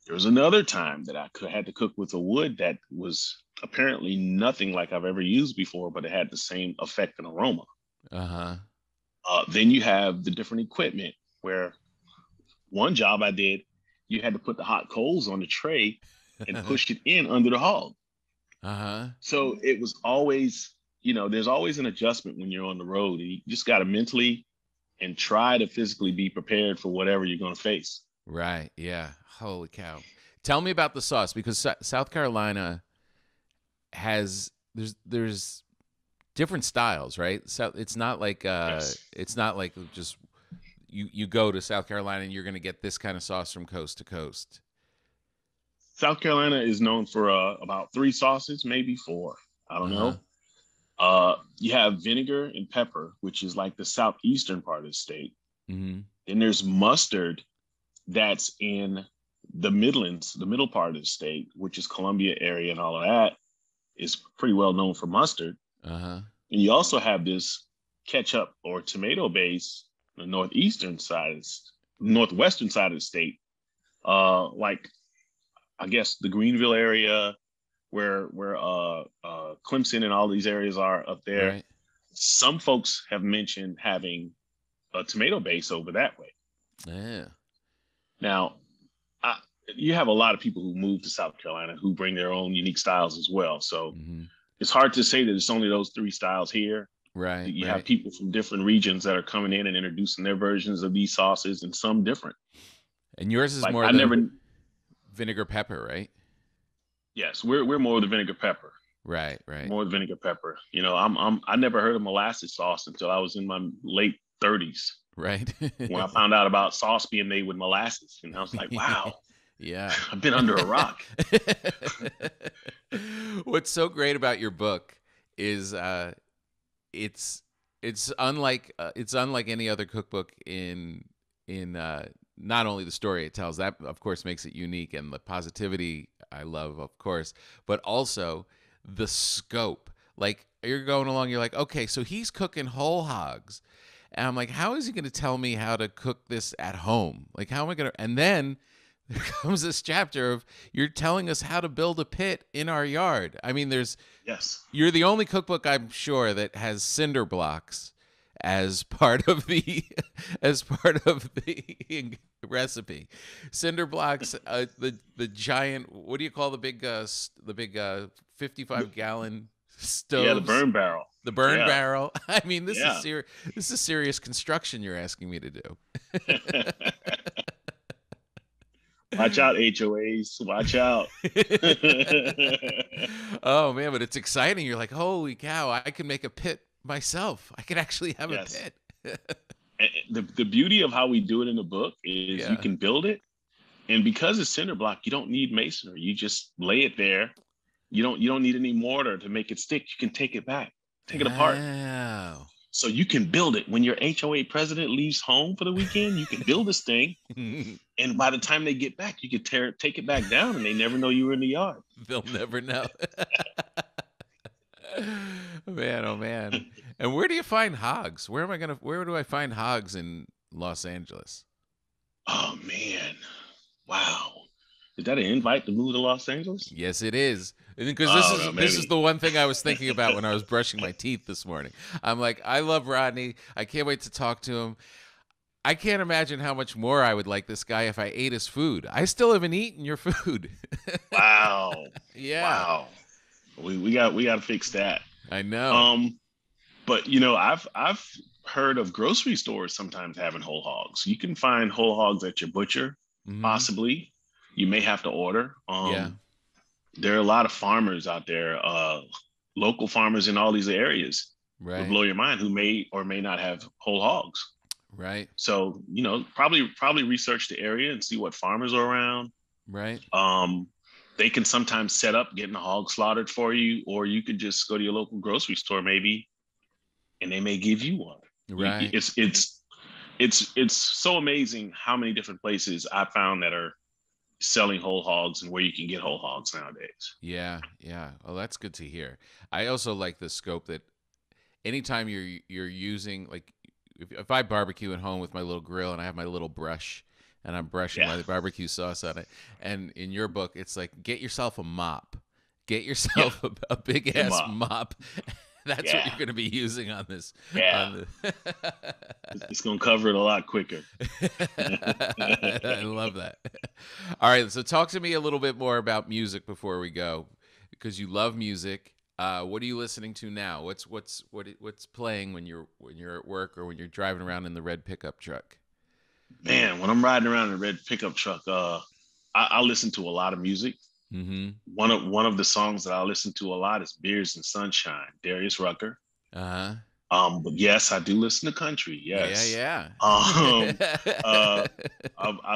There was another time that I had to cook with a wood that was apparently nothing like I've ever used before, but it had the same effect and aroma. Then you have the different equipment where one job I did, you had to put the hot coals on the tray and push it in under the hog. So it was always, you know, there's always an adjustment when you're on the road. You just got to mentally and try to physically be prepared for whatever you're going to face. Right. Yeah. Holy cow. Tell me about the sauce, because South Carolina has, there's different styles, right? So it's not like, it's not like just you go to South Carolina and you're going to get this kind of sauce from coast to coast. South Carolina is known for about 3 sauces, maybe 4. I don't know. You have vinegar and pepper, which is like the southeastern part of the state. Then there's mustard that's in the Midlands, the middle part of the state, which is Columbia area and all of that is pretty well known for mustard. And you also have this ketchup or tomato base, the northwestern side of the state, like I guess the Greenville area, where Clemson and all these areas are up there. Right. Some folks have mentioned having a tomato base over that way. Yeah. Now, you have a lot of people who move to South Carolina who bring their own unique styles as well. So it's hard to say that it's only those 3 styles here. Right. You have people from different regions that are coming in and introducing their versions of these sauces, and some different. And yours is like, more. vinegar pepper, right? Yes, we're more of the vinegar pepper. Right. More vinegar pepper. You know, I never heard of molasses sauce until I was in my late 30s. Right. When I found out about sauce being made with molasses, and I was like, wow, yeah. I've been under a rock. What's so great about your book is it's unlike any other cookbook in not only the story it tells, that of course makes it unique, and the positivity I love, of course, but also the scope. Like, you're going along, you're like, okay, so he's cooking whole hogs, and I'm like, how is he going to tell me how to cook this at home? Like, how am I going to? And then there comes this chapter of, you're telling us how to build a pit in our yard. I mean, Yes, you're the only cookbook, I'm sure, that has cinder blocks as part of the recipe. Cinder blocks, the giant, what do you call the big 55-gallon stoves? Yeah, the burn barrel. The burn barrel. I mean, this Yeah. is serious construction you're asking me to do. Watch out, HOAs. Watch out. Oh man, but it's exciting. You're like, holy cow, I can make a pit myself. I can actually have a pit. The beauty of how we do it in the book is you can build it, and because it's cinder block, you don't need masonry. You just lay it there. You don't need any mortar to make it stick. You can take it back, take it apart. Wow. So you can build it. When your HOA president leaves home for the weekend, you can build this thing, and by the time they get back, you can take it back down, and they never know you were in the yard. They'll never know. Man, oh man. And where do you find hogs? Where do I find hogs in Los Angeles? Oh man. Wow. Is that an invite to move to Los Angeles? Yes, it is. Because this is the one thing I was thinking about when I was brushing my teeth this morning. I'm like, I love Rodney. I can't wait to talk to him. I can't imagine how much more I would like this guy if I ate his food. I still haven't eaten your food. Wow. Yeah. Wow. We got to fix that. I know. But you know, I've heard of grocery stores sometimes having whole hogs. You can find whole hogs at your butcher, possibly. You may have to order. There are a lot of farmers out there, local farmers in all these areas, right, will blow your mind, who may or may not have whole hogs. Right. So, you know, probably research the area and see what farmers are around. Right. They can sometimes set up getting a hog slaughtered for you, or you could just go to your local grocery store maybe, and they may give you one. Right. It's so amazing how many different places I found that are selling whole hogs and where you can get whole hogs nowadays. Yeah. Well, that's good to hear. I also like the scope that anytime you're using, like, if I barbecue at home with my little grill and I have my little brush and I'm brushing my barbecue sauce on it, and in your book it's like, get yourself a mop, get yourself a big ass mop. That's what you're going to be using on this. Yeah. It's going to cover it a lot quicker. I love that. All right. So talk to me a little bit more about music before we go, because you love music. What are you listening to now? What's playing when you're at work or when you're driving around in the red pickup truck? Man, when I'm riding around in a red pickup truck, I listen to a lot of music. Mm-hmm. One of the songs that I listen to a lot is "Beers and Sunshine," Darius Rucker. But yes, I do listen to country. Yes. Yeah. I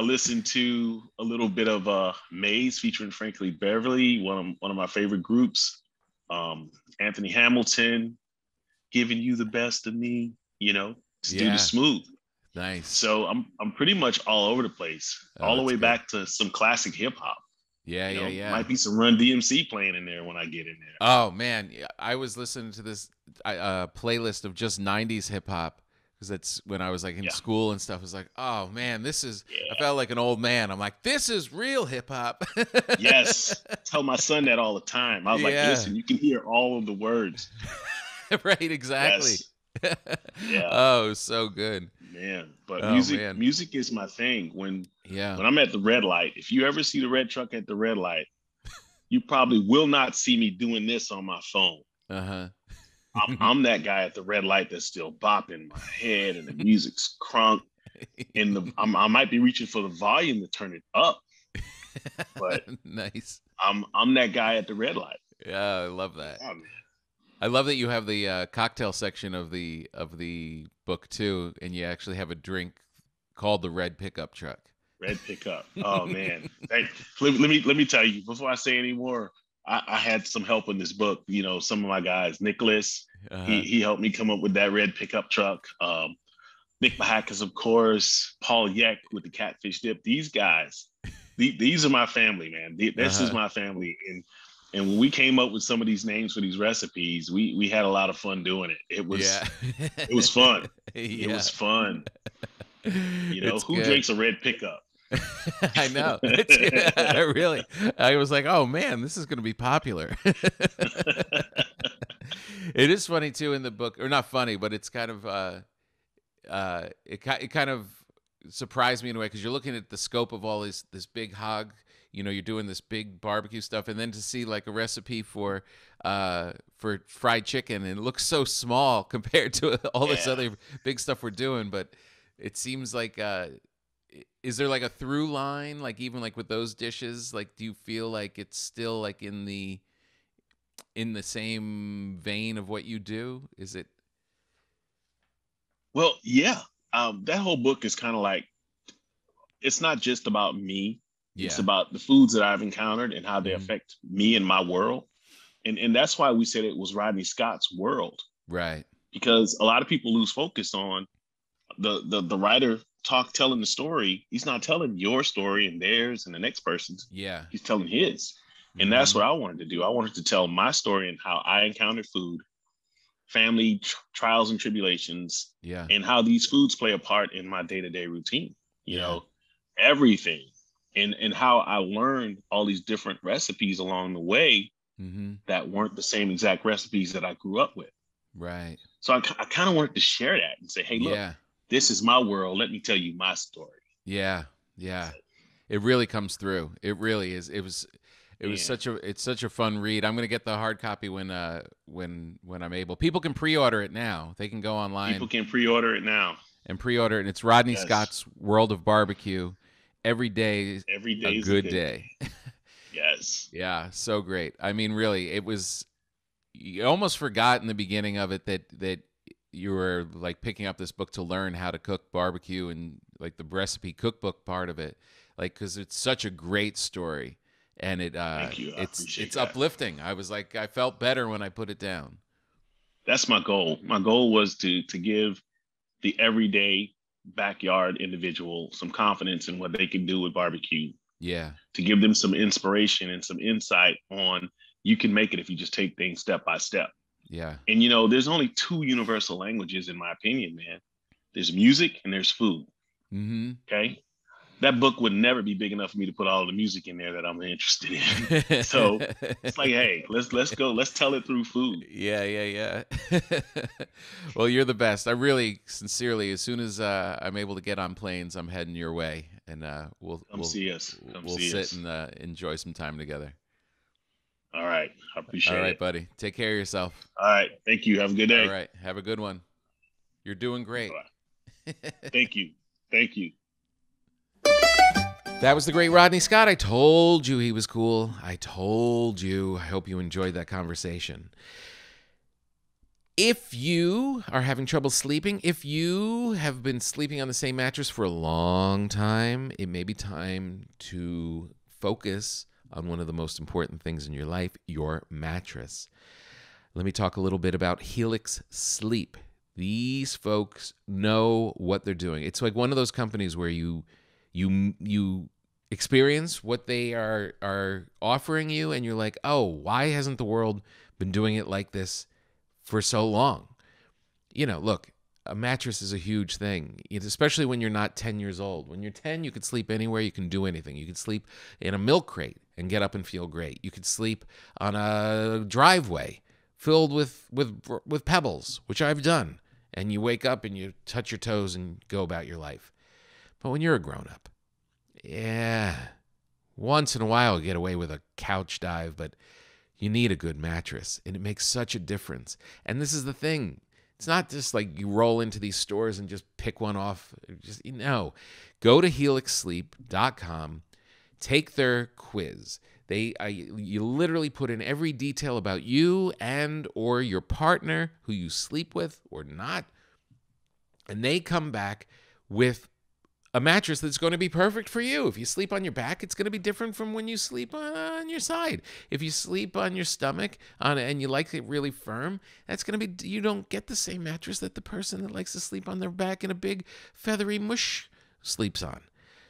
listen to a little bit of Maze featuring Frankly Beverly, one of my favorite groups. Anthony Hamilton, "Giving You the Best of Me," you know, do the smooth. Nice. So I'm pretty much all over the place, all the way back to some classic hip hop. Yeah. Might be some Run DMC playing in there when I get in there. Oh man, I was listening to this playlist of just 90s hip hop, because that's when I was like in school and stuff. I was like, oh man, I felt like an old man. I'm like, this is real hip hop. Yes. I tell my son that all the time. I was like, listen, you can hear all of the words. Right, exactly. Yes. Yeah. Oh, so good. Man, but music is my thing. When I'm at the red light, if you ever see the red truck at the red light, you probably will not see me doing this on my phone. I'm that guy at the red light that's still bopping my head, and the music's crunk, and I might be reaching for the volume to turn it up, But Nice. I'm that guy at the red light. Yeah, I love that. Yeah, man. I love that you have the cocktail section of the book too, and you actually have a drink called the Red Pickup Truck. Red pickup. Oh man. Hey, let me tell you before I say any more. I had some help in this book. You know, some of my guys, Nicholas, he helped me come up with that red pickup truck. Nick Bahakis, of course, Paul Yeck with the catfish dip. These guys, these are my family, man. This is my family. And when we came up with some of these names for these recipes, we had a lot of fun doing it. It was it was fun. It was fun. You know, who drinks a red pickup? I know. Really. I was like, oh man, this is going to be popular. It is funny too in the book, or not funny, but it's kind of it kind of surprised me in a way, because you're looking at the scope of all this big hog. You know, you're doing this big barbecue stuff, and then to see like a recipe for fried chicken, and it looks so small compared to all this other big stuff we're doing. But it seems like, is there like a through line, like even like with those dishes? Like, do you feel like it's still like in the same vein of what you do? Is it? Well, yeah. That whole book is kind of like, it's not just about me. Yeah. It's about the foods that I've encountered and how they affect me and my world. And that's why we said it was Rodney Scott's world. Right. Because a lot of people lose focus on the writer telling the story. He's not telling your story and theirs and the next person's. Yeah. He's telling his. And that's what I wanted to do. I wanted to tell my story and how I encountered food, family trials and tribulations, and how these foods play a part in my day-to-day routine. You know, everything. And how I learned all these different recipes along the way that weren't the same exact recipes that I grew up with. Right. So I kind of wanted to share that and say, hey, look, this is my world. Let me tell you my story. Yeah. Yeah. It really comes through. It really is. It was such a fun read. I'm going to get the hard copy when I'm able. People can pre-order it now. They can go online. People can pre-order it now. And pre-order it. And it's Rodney Scott's World of Barbecue. Every day a good day. Yes. Yeah, so great. I mean, really, it was, you almost forgot in the beginning of it that you were like picking up this book to learn how to cook barbecue, and like the recipe cookbook part of it, like, because it's such a great story, and it's uplifting. I was like, I felt better when I put it down. That's my goal. My goal was to give the everyday backyard individual some confidence in what they can do with barbecue. Yeah. To give them some inspiration and some insight on, you can make it if you just take things step by step. Yeah. And you know, there's only two universal languages, in my opinion, man. There's music and there's food. Okay. That book would never be big enough for me to put all the music in there that I'm interested in. So it's like, hey, let's go. Let's tell it through food. Yeah. Well, you're the best. I really, sincerely, as soon as I'm able to get on planes, I'm heading your way, and we'll see us. We'll sit and enjoy some time together. All right. I appreciate it. All right, buddy. Take care of yourself. All right. Thank you. Have a good day. All right. Have a good one. You're doing great. Thank you. Thank you. That was the great Rodney Scott. I told you he was cool. I told you. I hope you enjoyed that conversation. If you are having trouble sleeping, if you have been sleeping on the same mattress for a long time, it may be time to focus on one of the most important things in your life, your mattress. Let me talk a little bit about Helix Sleep. These folks know what they're doing. It's like one of those companies where you experience what they are offering you, and you're like, oh, why hasn't the world been doing it like this for so long? You know, look, a mattress is a huge thing, especially when you're not 10 years old. When you're 10, you could sleep anywhere, you can do anything. You could sleep in a milk crate and get up and feel great. You could sleep on a driveway filled with pebbles, which I've done, and you wake up and you touch your toes and go about your life. But when you're a grown-up, yeah, once in a while you get away with a couch dive, but you need a good mattress, and it makes such a difference. And this is the thing. It's not just like you roll into these stores and just pick one off. Just, go to helixsleep.com. take their quiz. You literally put in every detail about you and or your partner who you sleep with or not, and they come back with a mattress that's going to be perfect for you. If you sleep on your back, it's going to be different from when you sleep on your side. If you sleep on your stomach and you like it really firm, that's going to be, you don't get the same mattress that the person that likes to sleep on their back in a big feathery mush sleeps on.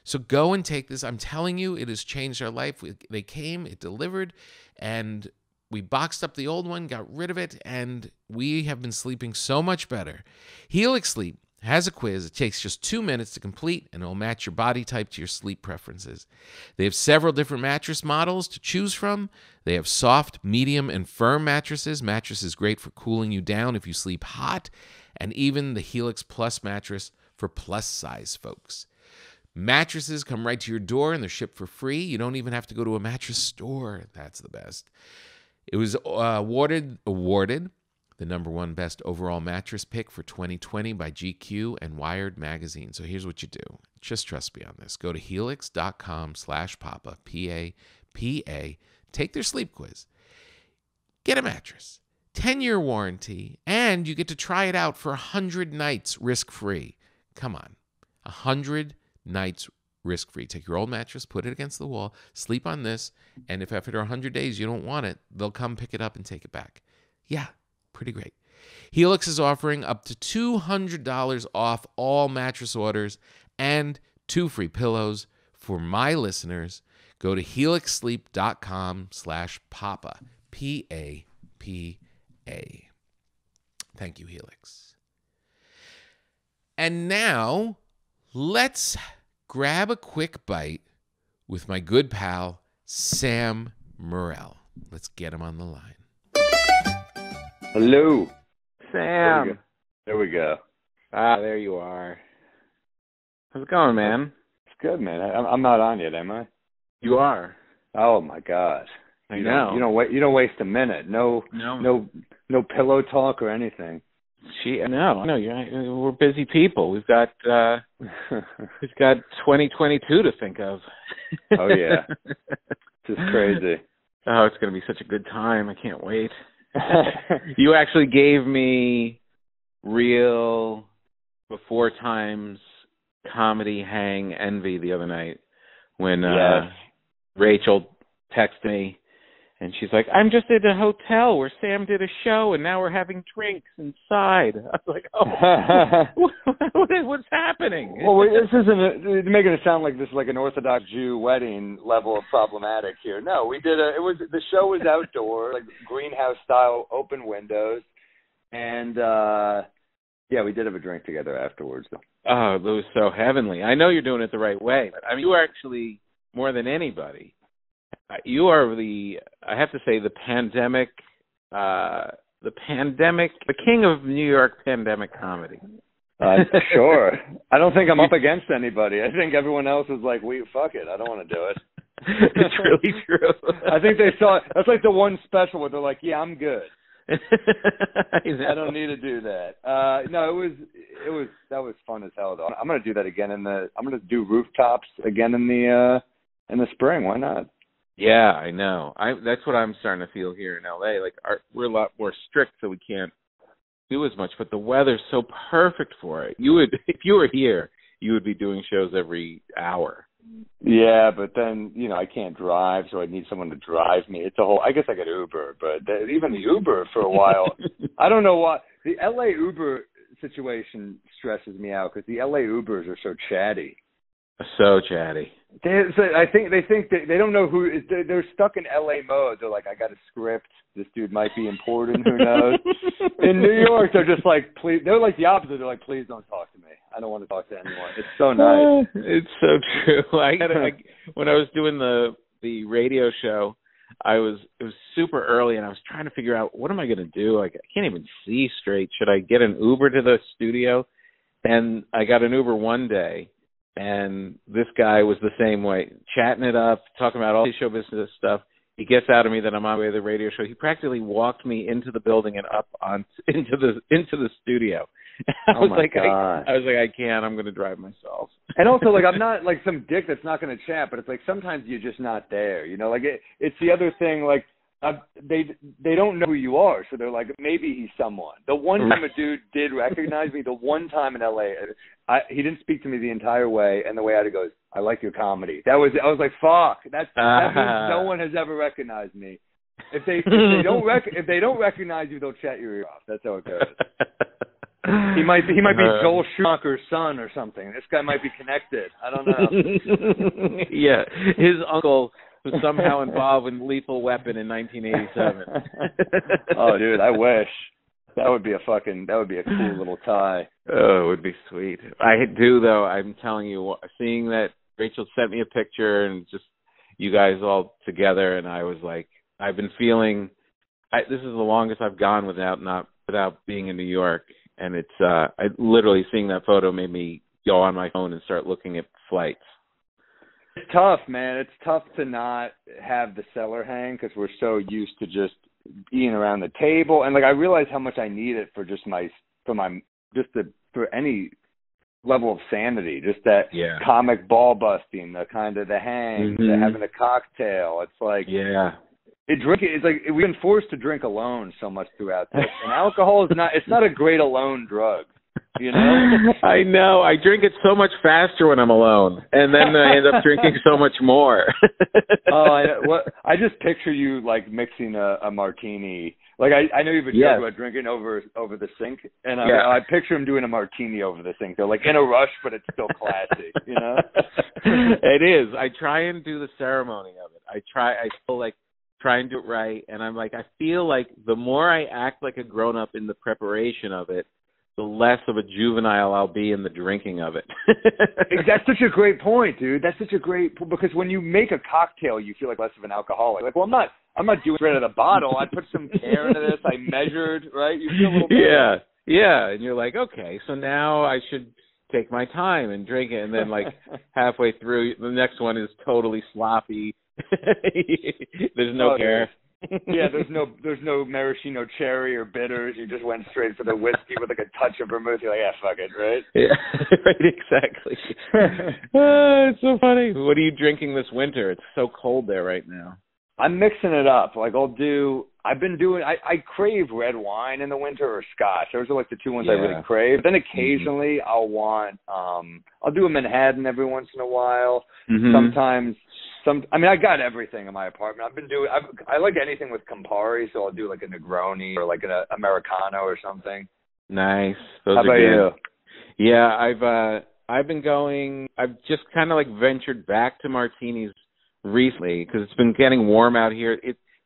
So go and take this. I'm telling you, it has changed our life. They came, it delivered, and we boxed up the old one, got rid of it, and we have been sleeping so much better. Helix Sleep has a quiz. It takes just 2 minutes to complete, and it will match your body type to your sleep preferences. They have several different mattress models to choose from. They have soft, medium, and firm mattresses. Mattress is great for cooling you down if you sleep hot, and even the Helix Plus mattress for plus-size folks. Mattresses come right to your door, and they're shipped for free. You don't even have to go to a mattress store. That's the best. It was awarded the #1 best overall mattress pick for 2020 by GQ and Wired magazine. So here's what you do. Just trust me on this. Go to helix.com/papa, P-A-P-A. Take their sleep quiz. Get a mattress. 10-year warranty, and you get to try it out for 100 nights risk-free. Come on. 100 nights risk-free. Take your old mattress, put it against the wall, sleep on this, and if after 100 days you don't want it, they'll come pick it up and take it back. Yeah, pretty great. Helix is offering up to $200 off all mattress orders and 2 free pillows for my listeners. Go to helixsleep.com/papa, P-A-P-A. Thank you, Helix. And now, let's grab a quick bite with my good pal, Sam Morril. Let's get him on the line. Hello. Sam. There we go. Ah, there you are. How's it going, man? It's good, man. I'm not on yet, am I? You are. Oh my God. I know. You don't waste a minute. No pillow talk or anything. No. We're busy people. We've got 2022 to think of. Oh yeah. This is crazy. Oh, it's going to be such a good time. I can't wait. You actually gave me real before times comedy hang envy the other night when Rachel texted me. And she's like, I'm just at a hotel where Sam did a show, and now we're having drinks inside. I was like, oh, what's happening? Well, this isn't making it sound like this is like an Orthodox Jew wedding level of problematic here. No, the show was outdoor, like greenhouse style, open windows, and we did have a drink together afterwards. Though. Oh, it was so heavenly. I know you're doing it the right way, but I mean, you are actually more than anybody. You are the king of New York pandemic comedy. Sure. I don't think I'm up against anybody. I think everyone else is like, fuck it. I don't want to do it. It's really true. I think they saw it. That's like the one special where they're like, yeah, I'm good. I don't need to do that. No, that was fun as hell though. I'm going to do that again I'm going to do rooftops again in the spring. Why not? Yeah, I know. That's what I'm starting to feel here in LA. Like we're a lot more strict, so we can't do as much. But the weather's so perfect for it. If you were here, you would be doing shows every hour. Yeah, but then I can't drive, so I need someone to drive me. It's a whole. I guess I could Uber, but even the Uber for a while, I don't know why the LA Uber situation stresses me out because the LA Ubers are so chatty. So chatty. I think they don't know who. They're stuck in LA mode. They're like, I got a script. This dude might be important. Who knows? In New York, they're just like, please. They're like the opposite. They're like, please don't talk to me. I don't want to talk to anyone. It's so nice. It's so true. When I was doing the radio show, it was super early, and I was trying to figure out what am I going to do. Like, I can't even see straight. Should I get an Uber to the studio? And I got an Uber one day. And this guy was the same way, chatting it up, talking about all the show business stuff. He gets out of me that I'm on my way to the radio show. He practically walked me into the building and up into the studio. I was God. like, I can't. I'm going to drive myself. And also, like, I'm not like some dick that's not going to chat, but it's like sometimes you're just not there. You know, like it's the other thing. Like they don't know who you are, so they're like, maybe he's someone. The one time a dude did recognize me, the one time in LA, he didn't speak to me the entire way, and the way out he goes, I like your comedy. I was like, fuck. That means no one has ever recognized me. If they don't recognize you, they'll chat your ear off. That's how it goes. He might be Joel Schumacher's son or something. This guy might be connected. I don't know. Yeah, his uncle was somehow involved in Lethal Weapon in 1987. Oh, dude, I wish. That would be a cool little tie. Oh, it would be sweet. I do, though. I'm telling you, seeing that Rachel sent me a picture and just you guys all together, and I was like, I've been feeling. This is the longest I've gone without being in New York, and it's. I literally seeing that photo made me go on my phone and start looking at flights. It's tough, man. It's tough to not have the cellar hang because we're so used to just being around the table, and like I realize how much I need it for for any level of sanity, just that comic ball busting, the kind of the hang, the having a cocktail. It's like it's like we've been forced to drink alone so much throughout this, and alcohol it's not a great alone drug. You know? I know. I drink it so much faster when I'm alone, and then I end up drinking so much more. I just picture you like mixing a martini. Like I know you've been talking about drinking over the sink, and I picture him doing a martini over the sink. They're like in a rush, but it's still classy. You know? It is. I try and do the ceremony of it. I still like try and do it right, and I'm like, I feel like the more I act like a grown up in the preparation of it, the less of a juvenile I'll be in the drinking of it. That's such a great point, dude. That's such a great point, because when you make a cocktail, you feel like less of an alcoholic. Like, well, I'm not doing it right out of the bottle. I put some care into this. I measured, right? You feel a little better. Yeah. And you're like, okay, so now I should take my time and drink it. And then like halfway through, the next one is totally sloppy. There's no care. Yeah, there's no maraschino cherry or bitters. You just went straight for the whiskey with like a touch of vermouth. You're like, fuck it, right? Yeah, right, exactly. It's so funny. What are you drinking this winter? It's so cold there right now. I'm mixing it up. Like I crave red wine in the winter or scotch. Those are like the two ones I really crave. But then occasionally I'll do a Manhattan every once in a while. Sometimes. I got everything in my apartment. I like anything with Campari, so I'll do like a Negroni or like an Americano or something. Nice. How about you? Yeah, I've been going. I've just kind of like ventured back to martinis recently because it's been getting warm out here.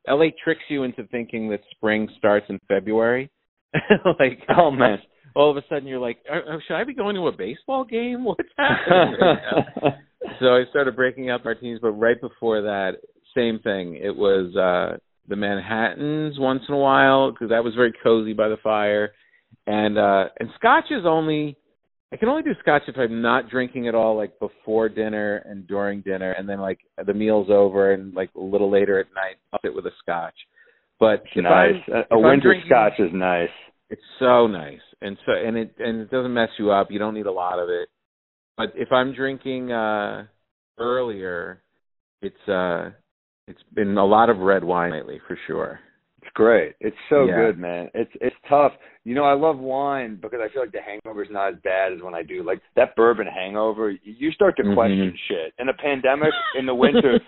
LA tricks you into thinking that spring starts in February. Like, oh man. All of a sudden you're like, should I be going to a baseball game? What's happening right now? So I started breaking out martinis, but right before that, same thing. It was the Manhattans once in a while, because that was very cozy by the fire. And scotch is I can only do scotch if I'm not drinking at all, like before dinner and during dinner, and then like the meal's over and like a little later at night, I'll sit with a scotch. But nice. A winter scotch is nice. It's so nice, and it doesn't mess you up. You don't need a lot of it. But if I'm drinking earlier, it's been a lot of red wine lately for sure. It's great. It's so good, man. It's tough. You know, I love wine because I feel like the hangover's not as bad as when I do like that bourbon hangover. You start to question shit. In a pandemic, in the winter,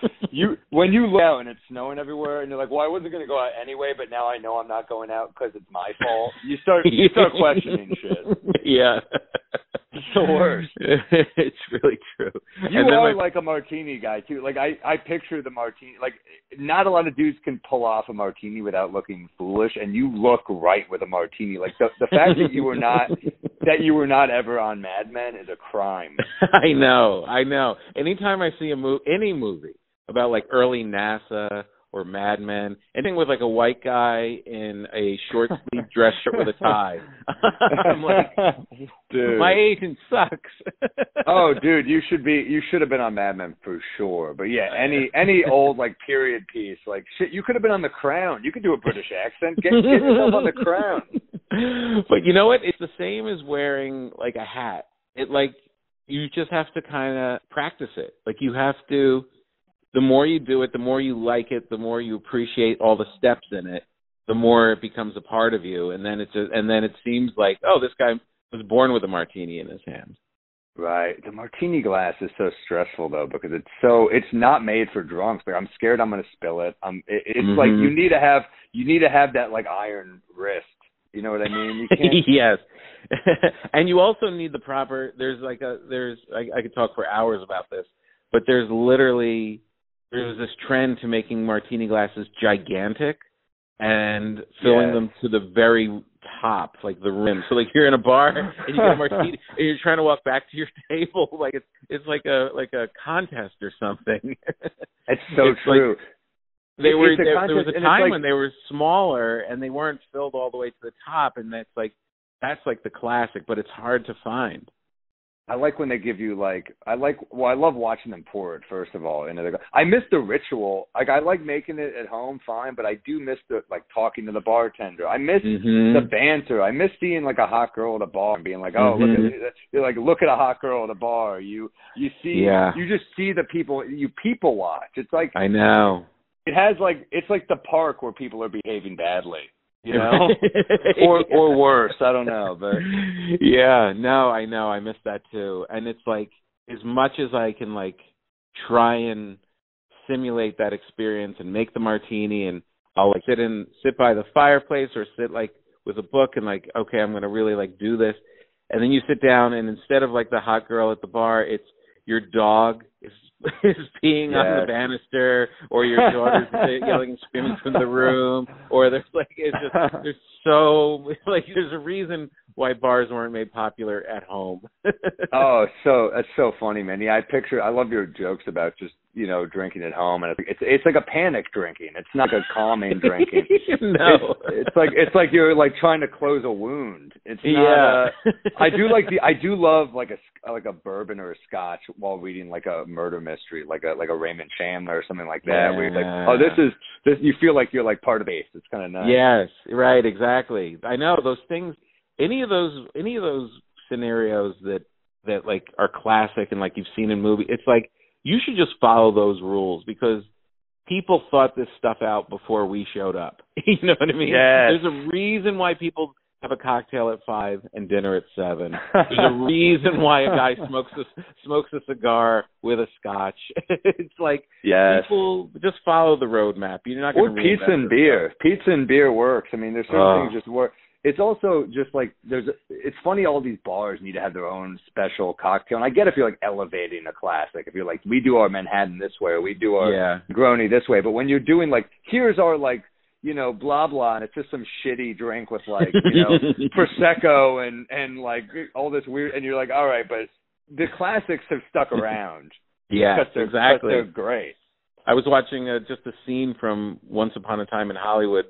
when you look out and it's snowing everywhere, and you're like, well, I wasn't going to go out anyway, but now I know I'm not going out because it's my fault. You start questioning shit. Yeah. It's the worst. It's really true. You are like a martini guy too. Like I picture the martini. Like not a lot of dudes can pull off a martini without looking foolish, and you look right with a martini. Like the fact that you were not ever on Mad Men is a crime. I know. Anytime I see any movie about like early NASA or Mad Men, anything with like a white guy in a short sleeve dress shirt with a tie, I'm like, dude, my agent sucks. Oh, dude, you should have been on Mad Men for sure. But yeah, any old like period piece, like shit, you could have been on The Crown. You could do a British accent. Get yourself on The Crown. But you know what? It's the same as wearing like a hat. It like you just have to kind of practice it. Like you have to. The more you do it, the more you like it, the more you appreciate all the steps in it, the more it becomes a part of you. And then it seems like, oh, this guy was born with a martini in his hand. Right. The martini glass is so stressful though, because it's not made for drunks. Like I'm scared I'm going to spill it. It's like you need to have that like iron wrist. You know what I mean? You can't... Yes. And you also need the proper. I could talk for hours about this, but there's this trend to making martini glasses gigantic and filling them to the very top, like the rim. So like you're in a bar and you get a martini and you're trying to walk back to your table, like it's like a contest or something. It's so true. Like there was a time when they were smaller and they weren't filled all the way to the top, and that's like the classic, but it's hard to find. I like when they give you I love watching them pour it, first of all. And I miss the ritual. Like I like making it at home, fine, but I do miss the talking to the bartender. I miss the banter. I miss seeing like a hot girl at a bar and being like, oh, look at a hot girl at a bar. You just see the people. You people watch. It's like, I know. It's like the park where people are behaving badly. You know, or worse. I don't know, but yeah, no, I know. I miss that too. And it's like, as much as I can like try and simulate that experience and make the martini, and I'll like sit by the fireplace or sit like with a book and like, okay, I'm going to really like do this. And then you sit down, and instead of like the hot girl at the bar, it's your dog is peeing on the banister, or your daughter's yelling and screaming from the room, or there's a reason why bars weren't made popular at home. Oh, so that's so funny, man. Yeah, I love your jokes about just, drinking at home, and it's like a panic drinking. It's not like a calming drinking. No, it's like you're like trying to close a wound. It's not. I do love like a bourbon or a scotch while reading like a murder mystery, like a Raymond Chandler or something like that. Yeah. Where you're like, oh, this. You feel like you're like part of Ace. It's kind of nice. Yes, right, exactly. I know those things. Any of those scenarios that like are classic and like you've seen in movies. It's like, you should just follow those rules, because people thought this stuff out before we showed up. You know what I mean? Yes. There's a reason why people have a cocktail at 5 and dinner at 7. There's a reason why a guy smokes a cigar with a scotch. It's like, people just follow the roadmap. You're not going to pizza and beer. Pizza and beer works. I mean, there's certain things just work. It's also just like it's funny, all these bars need to have their own special cocktail. And I get if you're like elevating a classic, if you're like, we do our Manhattan this way, or we do our Negroni this way. But when you're doing like, here's our like, blah blah, and it's just some shitty drink with like, Prosecco and like all this weird, and you're like, all right, but the classics have stuck around. Yes, exactly. They're great. I was watching just a scene from Once Upon a Time in Hollywood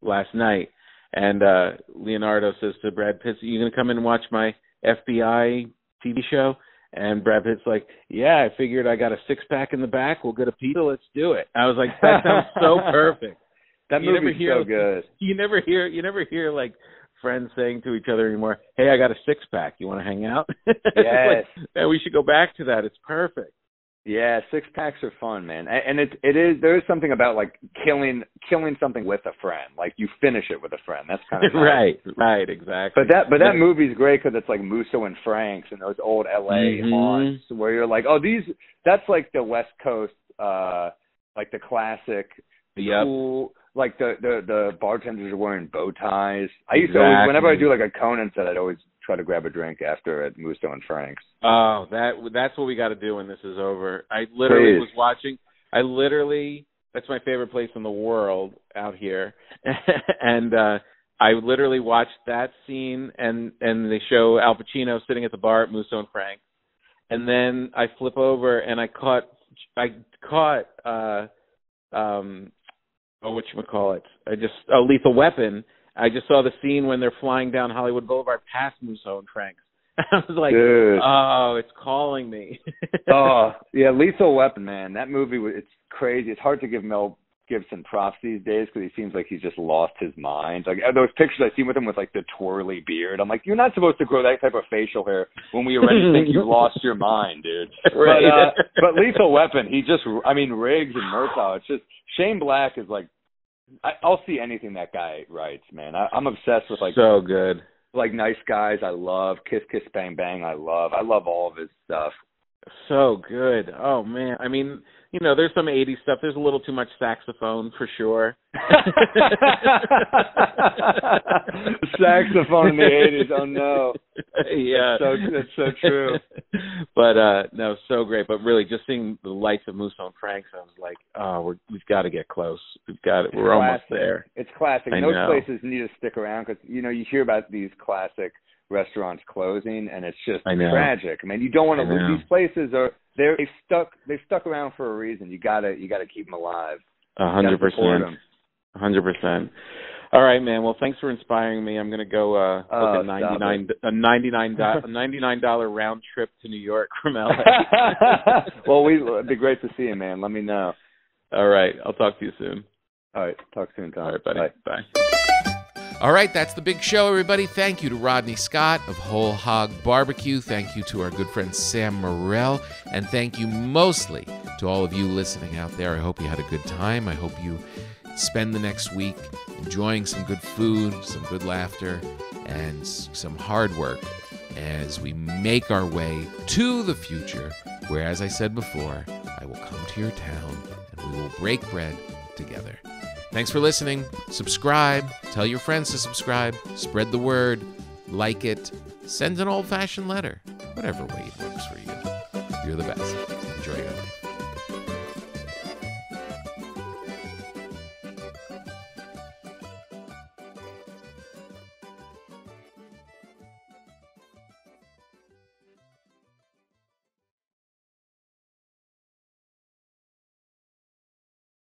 last night. And Leonardo says to Brad Pitt, "You going to come in and watch my FBI TV show?" And Brad Pitt's like, "Yeah, I figured I got a 6-pack in the back. We'll get a pizza. Let's do it." I was like, that sounds so perfect. That movie's so good. You never hear like friends saying to each other anymore, "Hey, I got a 6-pack. You want to hang out?" Yes. Like, we should go back to that. It's perfect. Yeah, 6-packs are fun, man. And there is something about like killing something with a friend. Like you finish it with a friend. That's kind of nice. Right, exactly. But that movie's great because it's like Musso and Frank's and those old LA haunts where you're like, oh, that's like the West Coast, like the classic cool. Like the bartenders are wearing bow ties. I used to always, whenever I do like a Conan set, I'd always try to grab a drink after at Musso and Frank's. Oh, that's what we got to do when this is over. I literally was watching. That's my favorite place in the world out here, and I literally watched that scene, and they show Al Pacino sitting at the bar at Musso and Frank's, and then I flip over and I caught whatchamacallit? Lethal Weapon. I just saw the scene when they're flying down Hollywood Boulevard past Musso and Frank's. I was like, dude. Oh, it's calling me. Oh, yeah, Lethal Weapon, man. That movie, it's crazy. It's hard to give Mel Gibson props these days because he seems like he's just lost his mind. Like those pictures I see with him with like the twirly beard, I'm like, you're not supposed to grow that type of facial hair when we already think you lost your mind, dude. Right. But Lethal Weapon, Riggs and Murtaugh, it's just Shane Black is like, I'll see anything that guy writes, man. I'm obsessed with like so good, like Nice Guys. I love Kiss Kiss Bang Bang. I love all of his stuff. So good. Oh man, I mean, you know, there's some 80s stuff. There's a little too much saxophone for sure. Saxophone in the 80s. Oh no. Yeah. That's so true. But no, so great. But really, just seeing the lights of Musso and Frank's, I was like, oh, we've got to get close. We're almost there. It's classic. Those places need to stick around because you know you hear about these classic restaurants closing, and it's just tragic. I mean, you don't want to lose these places. They've stuck around for a reason. You gotta keep them alive. 100%. 100%. All right, man. Well, thanks for inspiring me. I'm gonna go book a $99 round trip to New York from LA. Well, it'd be great to see you, man. Let me know. All right, I'll talk to you soon. All right, talk soon, Tom. All right, buddy. Bye. All right, that's the big show, everybody. Thank you to Rodney Scott of Whole Hog Barbecue. Thank you to our good friend Sam Morril. And thank you mostly to all of you listening out there. I hope you had a good time. I hope you spend the next week enjoying some good food, some good laughter, and some hard work as we make our way to the future where, as I said before, I will come to your town and we will break bread together. Thanks for listening. Subscribe. Tell your friends to subscribe. Spread the word. Like it. Send an old-fashioned letter. Whatever way it works for you. You're the best.